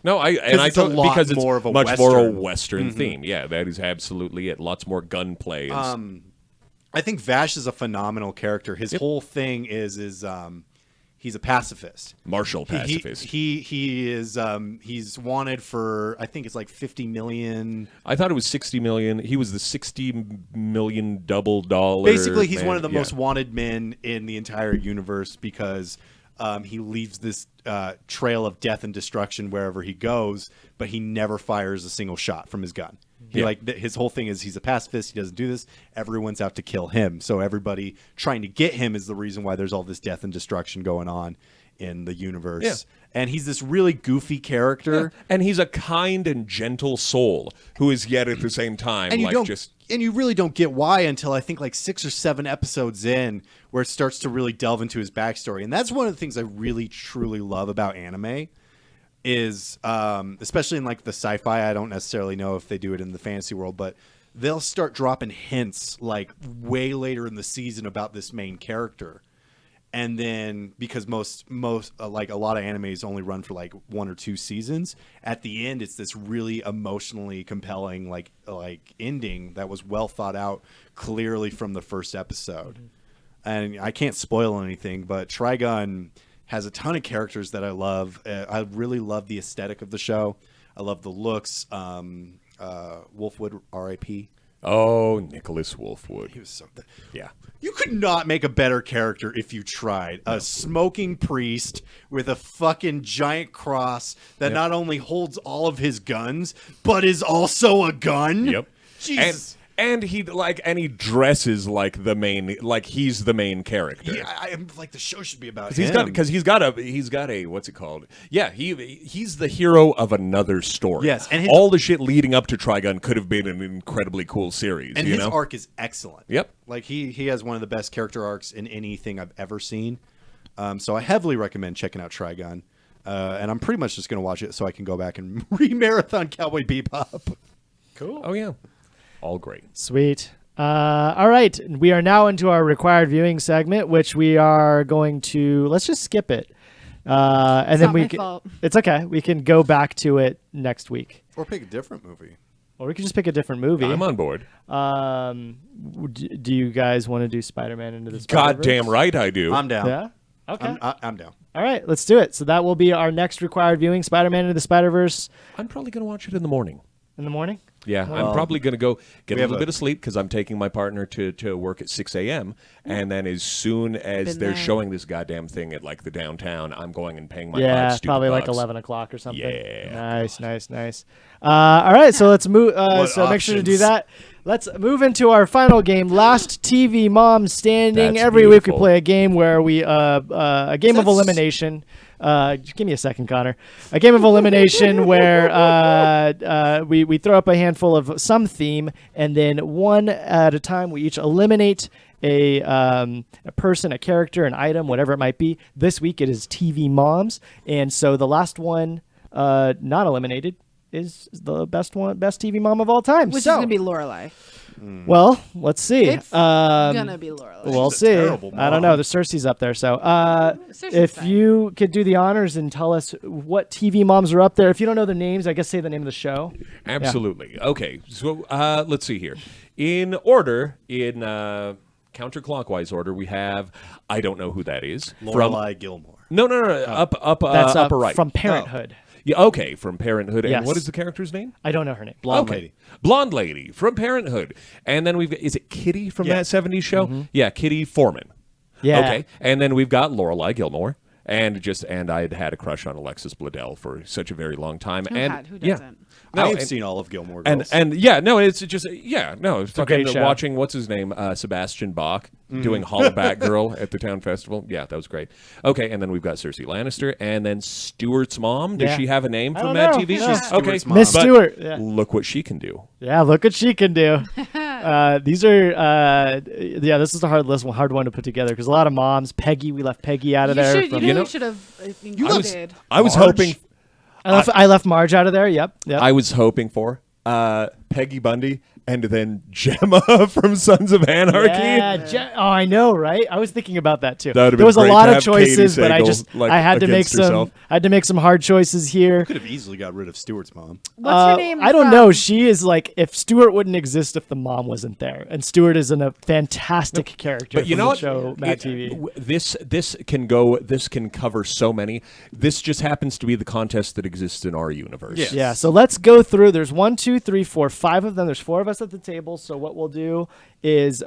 B: No,
C: it's a lot
B: because it's
C: more of a
B: much more a
C: Western.
B: Western theme. Yeah, that is absolutely it. Lots more gunplay.
C: I think Vash is a phenomenal character. His whole thing is he's a pacifist.
B: Martial pacifist.
C: He is he's wanted for, I think it's like 50 million.
B: I thought it was 60 million. He was the 60 million double dollar.
C: Basically, he's
B: man.
C: one of the
B: Yeah.
C: most wanted men in the entire universe because he leaves this trail of death and destruction wherever he goes, but he never fires a single shot from his gun. His whole thing is he's a pacifist. He doesn't do this. Everyone's out to kill him. So everybody trying to get him is the reason why there's all this death and destruction going on in the universe.
B: Yeah.
C: And he's this really goofy character.
B: And he's a kind and gentle soul who is yet at the same time
C: And you
B: like
C: don't,
B: just
C: and you really don't get why until I think like 6 or 7 episodes in, where it starts to really delve into his backstory. And that's one of the things I really truly love about anime. Is especially in like the sci-fi, I don't necessarily know if they do it in the fantasy world, but they'll start dropping hints like way later in the season about this main character. And then because most like a lot of animes only run for like 1 or 2 seasons, at the end it's this really emotionally compelling like ending that was well thought out clearly from the first episode. And I can't spoil anything, but Trigun has a ton of characters that I love. I really love the aesthetic of the show. I love the looks. Wolfwood, R.I.P.
B: oh, Nicholas Wolfwood.
C: He was so.
B: Yeah.
C: You could not make a better character if you tried. A smoking priest with a fucking giant cross that not only holds all of his guns, but is also a gun.
B: Yep.
C: Jesus.
B: And he dresses like the main, like he's the main character.
C: Yeah, I'm like the show should be about him.
B: He's got a what's it called? Yeah, he's the hero of another story.
C: Yes, and
B: all the shit leading up to Trigun could have been an incredibly cool series.
C: And
B: you
C: his
B: know?
C: arc is excellent.
B: Yep.
C: Like he has one of the best character arcs in anything I've ever seen. So I heavily recommend checking out Trigun. And I'm pretty much just going to watch it so I can go back and re-marathon Cowboy Bebop.
A: Cool.
B: Oh yeah, all great.
A: Sweet. All right. We are now into our required viewing segment, which we are going to, let's just skip it. And
D: It's
A: then
D: not
A: we
D: my
A: can,
D: fault.
A: it's okay. We can go back to it next week.
C: Or pick a different movie.
A: Or we can just pick a different movie.
B: I'm on board.
A: Do you guys want to do Spider-Man Into the Spider-Verse?
B: Goddamn right I do.
C: I'm down.
A: Yeah? Okay.
C: I'm down.
A: All right, let's do it. So that will be our next required viewing, Spider-Man Into the Spider-Verse
B: I'm probably going to watch it in the morning.
A: in the morning.
B: Yeah, I'm probably going to go get
C: we
B: a
C: have
B: little
C: a-
B: bit of sleep because I'm taking my partner to work at 6 a.m. And then as soon as
D: Been
B: they're
D: there.
B: showing this goddamn thing at like the downtown, I'm going and paying my
A: Yeah,
B: 5 stupid
A: probably like
B: bucks.
A: 11 o'clock or something.
B: Yeah.
A: Nice. All right, so let's move. So make sure to do
C: options?
A: that. Let's move into our final game, Last TV Mom Standing.
B: That's
A: Every week we
B: beautiful.
A: play a game where we a game of
C: That's-
A: elimination. Just give me a second, Connor. A game of elimination where we throw up a handful of some theme, and then one at a time we each eliminate a person, a character, an item, whatever it might be. This week it is TV moms, and so the last one not eliminated is the best TV mom of all time.
D: Which
A: So,
D: is gonna be Lorelai.
A: well, let's see.
D: It's gonna be Lorelai.
A: We'll
C: She's a
A: see.
C: terrible
A: I don't
C: mom.
A: know. The Cersei's up there. So
D: Cersei's
A: if
D: fine.
A: you could do the honors and tell us what TV moms are up there. If you don't know their names, I guess say the name of the show.
B: Absolutely. Okay, so let's see here. In order, in counterclockwise order, we have I don't know who that is.
C: Lorelai Gilmore.
B: No. Up
A: That's
B: upper right.
A: from Parenthood.
B: Yeah, okay, from Parenthood.
A: Yes.
B: And what is the character's name?
A: I don't know her name.
C: Blonde
B: Okay.
C: lady.
B: Blonde lady from Parenthood. And then we've got, is it Kitty from
C: Yeah.
B: that 70s show? Yeah, Kitty Foreman.
A: Yeah.
B: Okay. And then we've got Lorelai Gilmore. And I had a crush on Alexis Bledel for such a very long time.
D: Who
B: and
D: had? Who
B: yeah.
D: doesn't?
B: No,
C: I have
B: and-
C: seen all of Gilmore
B: and
C: Girls.
B: and yeah, no, it's just it's fucking
A: great show.
B: watching what's his name, Sebastian Bach doing Hollaback Girl at the town festival. Yeah, that was great. Okay, and then we've got Cersei Lannister, and then Stuart's mom. Does
A: Yeah.
B: she have a name
A: I
B: from
A: don't
B: Mad
A: know.
B: TV?
A: No.
C: She's
B: Okay,
C: Stuart's mom.
A: Miss
B: but
A: Stewart. Yeah.
B: look what she can do.
A: Yeah, look what she can do. These are, this is a hard one to put together because a lot of moms. Peggy, we left Peggy out of there.
D: You
A: from-
D: really
B: know-
D: should have
B: I was,
D: included.
B: I was
C: Marge?
B: hoping
A: I left Marge out of there. Yep.
B: I was hoping for Peggy Bundy and then Gemma from Sons of Anarchy.
A: Yeah, oh, I know, right? I was thinking about that too.
B: That would've
A: There was
B: been
A: a
B: great
A: lot
B: to
A: of
B: have
A: choices,
B: Katie
A: but
B: Sagal, like,
A: I had to make
B: against herself.
A: some hard choices here.
C: Could have easily got rid of Stewart's mom.
D: What's her name?
A: I don't
D: from-
A: know. She is like, if Stewart wouldn't exist if the mom wasn't there, and Stewart is a fantastic character.
B: But you
A: from
B: know
A: the
B: what?
A: show Mad TV.
B: This can go. This can cover so many. This just happens to be the contest that exists in our universe.
C: Yes.
A: Yeah, so let's go through. There's 1, 2, 3, 4, 5 of them. There's 4 of us at the table. So what we'll do is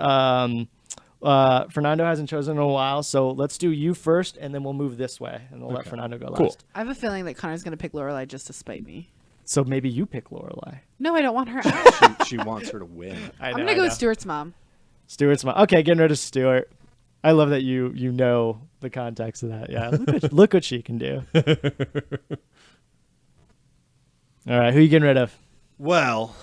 A: Fernando hasn't chosen in a while, so let's do you first, and then we'll move this way, and we'll let Fernando go
B: Cool.
A: last.
D: I have a feeling that Connor's gonna pick Lorelai just to spite me.
A: So maybe you pick Lorelai.
D: No, I don't want her out.
C: She wants her to win.
D: I'm gonna go with Stuart's mom.
A: Stewart's mom. Okay, getting rid of Stewart. I love that you know the context of that. Yeah, look what she can do. All right, who you getting rid of?
C: Well,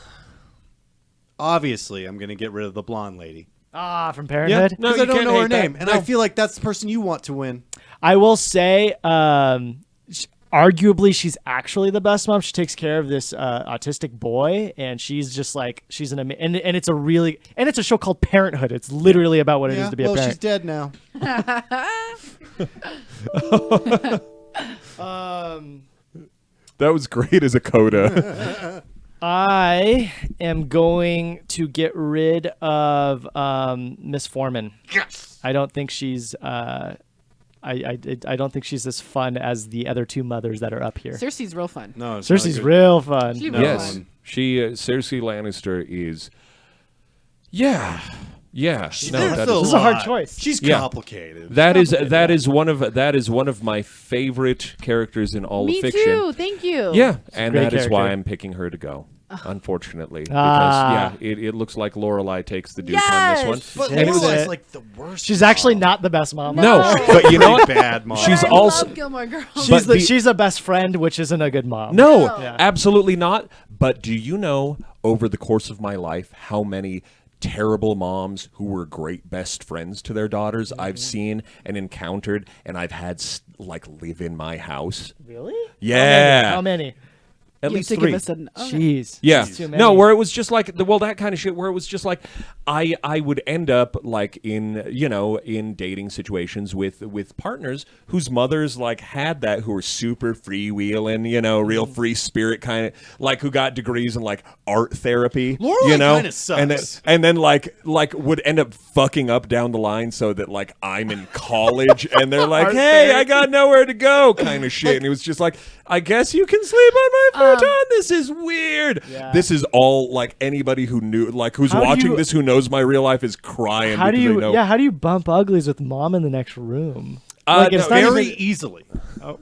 C: obviously, I'm going to get rid of the blonde lady.
A: Ah, from
C: Yeah,
A: Parenthood.
B: No,
C: because
B: you
C: I don't
B: can't
C: know her
B: hate that.
C: name, and
B: No.
C: I feel like that's the person you want to win.
A: I will say, arguably, she's actually the best mom. She takes care of this autistic boy, and she's just like and it's a show called Parenthood. It's literally about what it is to be a
C: well,
A: parent.
C: she's dead now.
B: That was great as a coda.
A: I am going to get rid of Miss Foreman.
C: Yes.
A: I don't think she's. I don't think she's as fun as the other 2 mothers that are up here.
D: Cersei's real fun.
C: No, it's not
A: Cersei's
C: good.
A: real fun.
D: She
C: No.
D: real
B: Yes,
D: fun.
B: she Cersei Lannister is. Yeah. No,
C: There's
B: that
C: a
B: is
A: This is a hard
C: lot.
A: choice.
C: She's
B: Yeah.
C: complicated.
B: that is one of my favorite characters in all
D: Me
B: of fiction.
D: too. Thank you.
B: Yeah, and
A: great
B: that is why
A: character.
B: I'm picking her to go. Unfortunately, because
A: Ah.
B: it looks like Lorelai takes the Duke
D: Yes!
B: on this one.
C: But
A: And it was
C: Lorelai's
A: a-
C: like the worst.
A: She's actually not the best mom.
B: No, but you know what?
C: Bad mom.
B: She's
D: I
B: also-
D: love Gilmore Girls.
B: But
A: She's a best friend, which isn't a good mom.
B: No,
D: No.
B: absolutely not. But do you know, over the course of my life, how many terrible moms who were great best friends to their daughters I've seen and encountered, and I've had live in my house?
A: Really?
B: Yeah.
A: How many?
B: At
D: You
B: least
D: have to
B: 3.
D: give us an. Okay.
A: Jeez.
B: Yeah.
A: That's too many.
B: No, where it was just like that kind of shit where it was just like I would end up like in dating situations with partners whose mothers like had that, who were super freewheeling, real free spirit kind of, like, who got degrees in like art therapy,
C: Lorelai kinda sucks.
B: and then like would end up fucking up down the line so that like I'm in college and they're like, "Hey, I got nowhere to go," kind of shit. And it was just like, I guess you can sleep on my futon. This is weird.
A: Yeah.
B: This is all like anybody who knew, like who's
A: How do
B: watching
A: you-
B: this, who knows my real life, is crying
A: How do
B: because
A: you?
B: they know.
A: Yeah. How do you bump uglies with mom in the next room?
B: No,
A: it's not
C: very
A: even-
C: easily.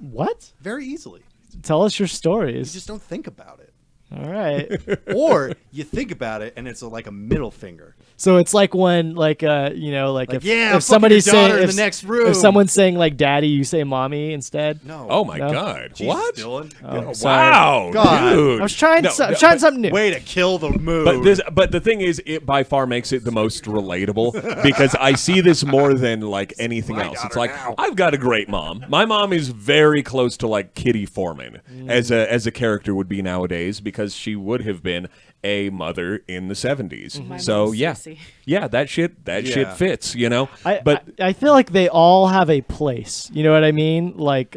A: What?
C: Very easily.
A: Tell us your
C: You
A: stories.
C: just don't think about it.
A: All right.
C: Or you think about it and it's like a middle finger.
A: So it's like when, like, if
C: yeah, fucking
A: somebody's
C: your daughter
A: saying
C: in the next room.
A: if someone's saying like "daddy," you say "mommy" instead.
C: No.
B: Oh my
A: No?
B: god!
C: Jesus,
B: What?
C: Dylan.
A: Oh, sorry.
B: Wow,
C: God.
B: dude!
A: I was trying,
B: No,
A: trying something new.
C: Way to kill the mood.
B: But the thing is, it by far makes it the most relatable because I see this more than like anything
C: my
B: else. It's
C: daughter
B: like,
C: now.
B: I've got a great mom. My mom is very close to like Kitty Foreman as a character would be nowadays, because she would have been a mother in the 70s.
D: My
B: So
D: mom's
B: yeah,
D: Cersei.
B: yeah, that shit
C: Yeah.
B: fits.
A: I feel like they all have a place. You know what I mean? Like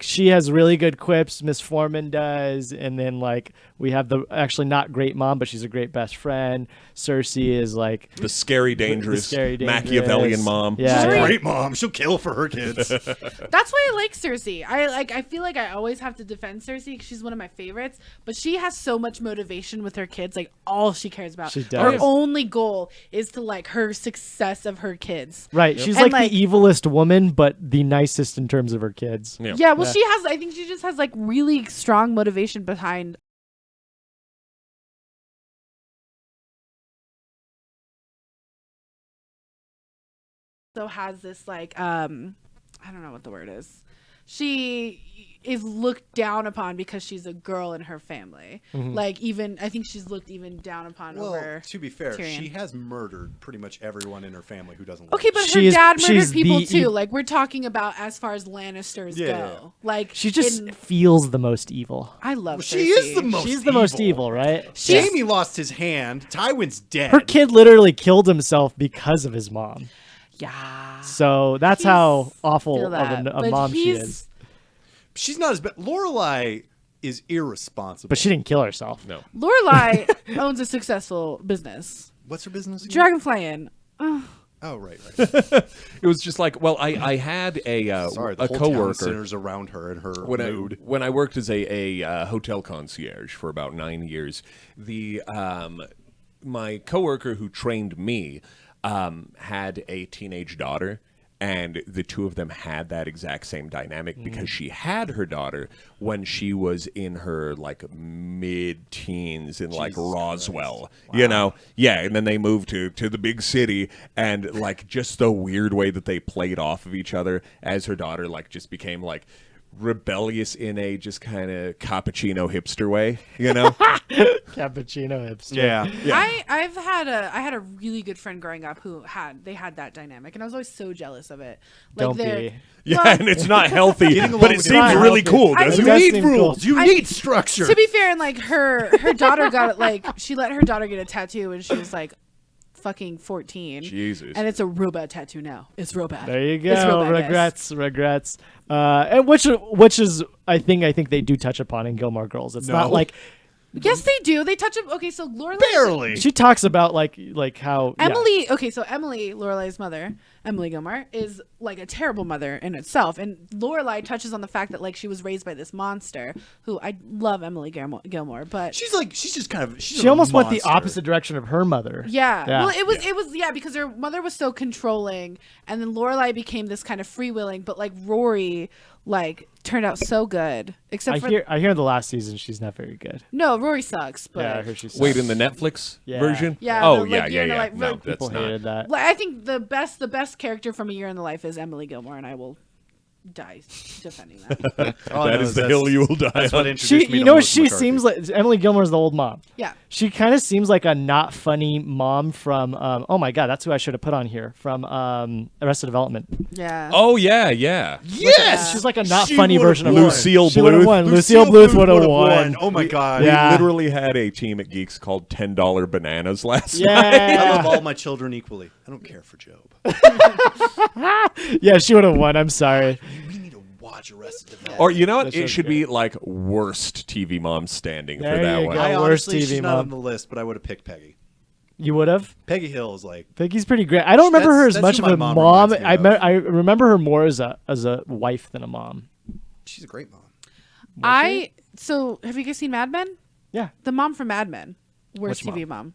A: she has really good quips. Miss Foreman does, and then like we have the actually not great mom, but she's a great best friend. Cersei is like
B: the scary, dangerous,
A: scary, dangerous.
B: Machiavellian mom.
A: Yeah,
C: She's a
A: yeah.
C: great mom. She'll kill for her kids.
D: That's why I like Cersei. I feel like I always have to defend Cersei because she's one of my favorites. But she has so much motivation with her kids. Like all she cares about.
A: She
D: Her
A: does.
D: only goal is to like her success of her kids.
A: Right. She's
D: And,
A: like the evilest woman, but the nicest in terms of her kids.
B: Yeah.
D: Yeah, well,
A: Yeah.
D: she has. I think she just has like really strong motivation behind. So has this like I don't know what the word is. She is looked down upon because she's a girl in her family. Like even I think she's looked even down upon over.
C: To be fair,
D: Tyrion.
C: she has murdered pretty much everyone in her family who doesn't.
D: Okay, but her
A: She's-
D: dad murdered
A: she's
D: people
A: the
D: too. Like we're talking about as far as Lannisters
C: Yeah,
D: go.
C: yeah.
D: Like
A: She just feels the most evil.
D: I love.
C: she
D: Cersei.
C: is the most.
A: She's the most evil, right?
C: Jamie lost his hand. Tywin's dead.
A: Her kid literally killed himself because of his mom.
D: Yeah.
A: So that's
D: He's-
A: how awful
D: feel
A: of
D: that,
A: a
D: but
A: mom she
D: he's-
A: is.
C: She's not as bad. Lorelai is irresponsible.
A: But she didn't kill herself.
B: No.
D: Lorelai owns a successful business.
C: What's her business? Again?
D: Dragonfly Inn.
C: Oh, right.
B: It was just like, well, I had a
C: Sorry, the
B: a
C: whole town
B: coworker
C: centers around her and her mood.
B: when I worked as a hotel concierge for about 9 years. The my coworker who trained me had a teenage daughter. And the two of them had that exact same dynamic because she had her daughter when she was in her like mid-teens in like Roswell, you know? Yeah, and then they moved to the big city, and like just the weird way that they played off of each other as her daughter like just became like rebellious in a just kind of cappuccino hipster way, you know?
A: Cappuccino hipster.
C: Yeah.
D: I had a really good friend growing up who had that dynamic, and I was always so jealous of it. Like
A: Don't
D: they're-
A: be.
B: Yeah,
D: Well,
B: and it's not healthy,
C: Getting
B: but
C: along
B: it
C: with
B: seems
A: not
B: really
A: healthy.
B: cool,
D: I
B: doesn't
D: mean,
B: it?
A: It
C: You
A: does
C: need
A: seem
C: rules.
A: cool.
C: You
D: I-
C: need structure.
D: to be fair, and like her daughter got like she let her daughter get a tattoo when she was like fucking 14.
B: Jesus.
D: And it's a real bad tattoo now. It's real bad.
A: There you
D: It's real
A: go.
D: bad, guys.
A: Regrets. And which is I think they do touch upon in Gilmore Girls. It's not
C: No.
A: like
D: Yes, they do. They touch up. Okay, so Lorelai.
C: Barely.
A: she talks about like how yeah.
D: Emily, okay, so Emily, Lorelai's mother, Emily Gilmore, is like a terrible mother in itself. And Lorelai touches on the fact that like she was raised by this monster who I love Emily Gilmore, but
C: She's just kind of. She's
A: She
C: a
A: almost went the
C: monster.
A: opposite direction of her mother.
D: yeah.
A: Yeah.
D: Well, it was because her mother was so controlling, and then Lorelai became this kind of freewheeling, but like Rory like turned out so good. Except for
A: I hear the last season she's not very good.
D: no, Rory sucks, but
A: Yeah, I heard she sucks.
B: Wait, in the Netflix
A: Yeah.
B: version?
D: Yeah,
B: Oh,
D: the,
B: yeah,
D: like,
B: yeah,
D: you know,
B: yeah.
D: like,
B: No,
D: really-
B: that's
A: People
B: not.
A: hated that.
D: like, I think the best character from A Year in the Life is Emily Gilmore, and I will die defending that.
C: Oh,
B: That
C: no,
B: is the
C: that's-
B: hill you will die
C: That's
B: on.
C: what introduced
A: She,
C: me
A: you
C: to
A: know what
C: Melissa
A: she
C: McCarthy.
A: seems like? Emily Gilmore's the old mom.
D: Yeah.
A: She kind of seems like a not funny mom from. Oh my god, that's who I should have put on here from Arrested Development.
D: Yeah.
B: Oh, yeah, yeah.
C: Yes,
A: She's like a not
C: She
A: funny
C: would've
A: version of
C: won.
A: her.
B: Lucille
A: She would've
B: Bluth.
A: won. Lucille Bluth would have won.
C: Oh my god.
A: Yeah.
B: We literally had a team at Geeks called $10 Bananas last night.
C: I love
A: Yeah,
C: all my children equally. I don't care for Job.
A: yeah, she would have won. I'm sorry.
C: We need to watch Arrested Development.
B: Or you know what?
A: That
B: It
A: show's
B: should
A: great.
B: be like worst TV mom standing
A: There
B: for that
A: you
B: one.
A: go.
C: I
A: worst
C: honestly,
A: TV
C: she's not
A: mom.
C: on the list, but I would have picked Peggy.
A: You would have.
C: Peggy Hill is like
A: Peggy's pretty great. I don't remember her as
C: That's
A: much
C: who
A: of a
C: my mom
A: mom.
C: reminds me of.
A: I remember her more as a wife than a mom.
C: she's a great mom.
D: So have you guys seen Mad Men?
A: Yeah.
D: The mom from Mad Men. Worst
A: Which
D: TV mom?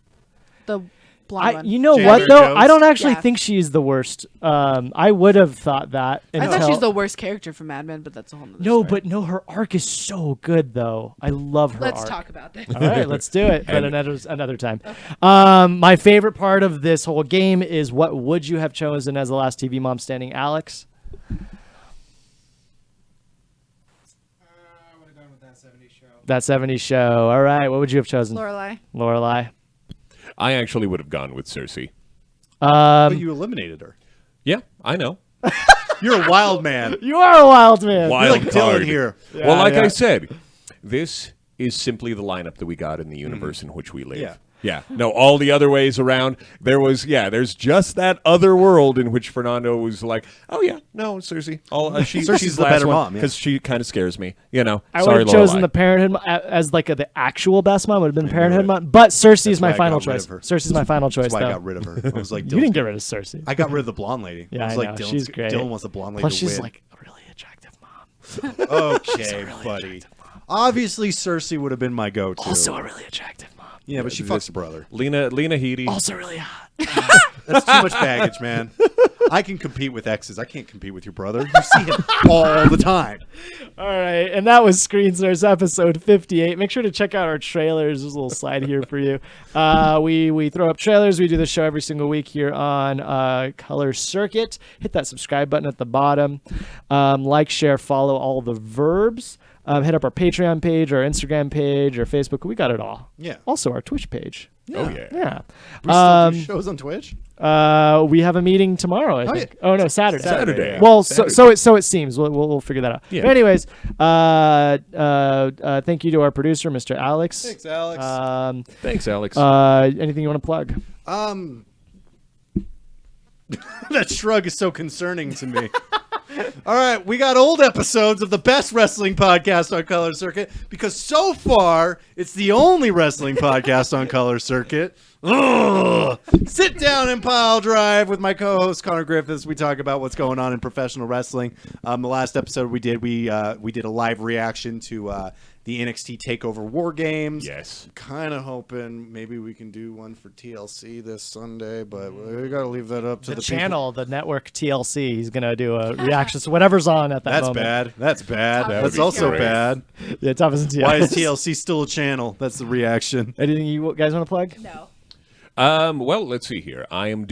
D: The blonde one.
A: You know
C: Jane
A: what
C: Eyre
A: though?
C: Jones?
A: I don't actually
D: Yeah.
A: think she's the worst. I would have thought that.
D: I
A: Until,
D: thought she's the worst character from Mad Men, but that's a whole nother
A: No,
D: story.
A: but no, her arc is so good though. I love her
D: Let's
A: arc.
D: talk about that.
A: All right, let's do it, but
B: And-
A: another time. My favorite part of this whole game is what would you have chosen as the last TV mom standing, Alex?
E: I would have gone with that 70s show.
A: That 70s show. All right, what would you have chosen?
D: Lorelai.
A: Lorelai.
B: I actually would have gone with Cersei.
C: But you eliminated her.
B: Yeah, I know.
C: You're a wild man.
A: You are a wild man.
B: Wild
C: You're like
B: card.
C: Dylan here.
B: Well, like
A: yeah.
B: I said, this is simply the lineup that we got in the universe in which we live.
C: Yeah.
B: Yeah. No, all the other ways around, there's just that other world in which Fernando was like, oh, yeah, no, Cersei.
C: Cersei's
B: She's
C: the
B: last
C: better
B: one,
C: mom, yeah.
B: because she kind of scares me, you know.
A: I would
B: Sorry,
A: have chosen
B: Lorelai.
A: the Parenthood as like the actual best mom. Would have been Parenthood mom, but Cersei is
C: why
A: my
C: I
A: final
C: got rid
A: choice.
C: of her.
A: Cersei's my final choice,
C: That's why I
A: though.
C: got rid of her. I was like,
A: You
C: Dylan's-
A: didn't get rid of Cersei.
C: I got rid of the blonde lady.
A: Yeah,
C: I was
A: I
C: like,
A: know.
C: Dylan's-
A: She's great.
C: Dylan wants the blonde lady
A: Plus,
C: to
A: she's
C: win.
A: like a really attractive mom.
C: Okay, buddy. Obviously, Cersei would have been my go-to.
A: Also a really attractive mom.
C: Yeah, but she fucks her brother.
B: Lena Headey.
A: Also really hot.
C: That's too much baggage, man. I can compete with exes. I can't compete with your brother. You see him all the time.
A: All right, and that was Screen Stars episode 58. Make sure to check out our trailers. There's a little slide here for you. We throw up trailers. We do this show every single week here on Color Circuit. Hit that subscribe button at the bottom. Like, share, follow all the verbs. Hit up our Patreon page, our Instagram page, our Facebook. We got it all.
C: Yeah.
A: Also our Twitch page.
B: Oh, yeah.
A: Yeah.
C: We still do shows on Twitch.
A: We have a meeting tomorrow, I think.
C: yeah.
A: Oh no, Saturday.
B: Saturday.
A: Well,
B: Saturday.
A: so it seems. We'll figure that out.
B: Yeah.
A: But anyways, thank you to our producer, Mr. Alex.
C: Thanks, Alex.
B: Thanks, Alex.
A: Anything you want to plug?
C: That shrug is so concerning to me. All right, we got old episodes of the best wrestling podcast on Color Circuit because so far it's the only wrestling podcast on Color Circuit. Ugh. Sit down and pile drive with my co-host Connor Griffiths. We talk about what's going on in professional wrestling. The last episode we did a live reaction to the NXT Takeover War Games.
B: Yes.
C: Kind of hoping maybe we can do one for TLC this Sunday, but we got to leave that up to
A: The
C: the
A: channel, the network TLC. He's gonna do a reaction. So whatever's on at that
C: That's
A: moment.
C: bad. That's bad.
D: That
C: That's
D: would be
C: also
D: great.
C: bad.
A: Yeah, tough as
C: Why is TLC still a channel? That's the reaction.
A: Anything you guys want to plug?
D: No.
B: Well, let's see here. I am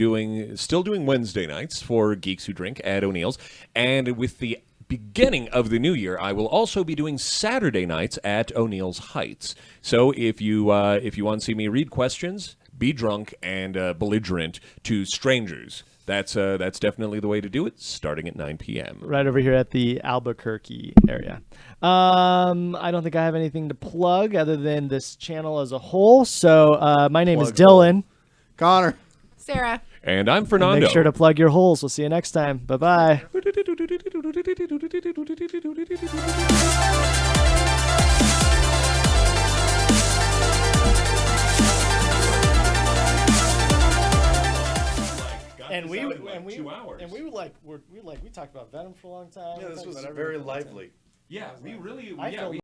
B: still doing Wednesday nights for Geeks Who Drink at O'Neill's, and with the beginning of the new year, I will also be doing Saturday nights at O'Neill's Heights. So if you want to see me read questions, be drunk and belligerent to strangers, that's definitely the way to do it. Starting at 9 p.m.
A: Right over here at the Albuquerque area. I don't think I have anything to plug other than this channel as a whole. So my name is Dylan.
C: Connor.
D: Sarah.
B: And I'm Fernando.
A: Make sure to plug your holes. We'll see you next time. Bye-bye. And we talked about Venom for a long time.
C: Yeah, this was very lively.
B: Yeah, we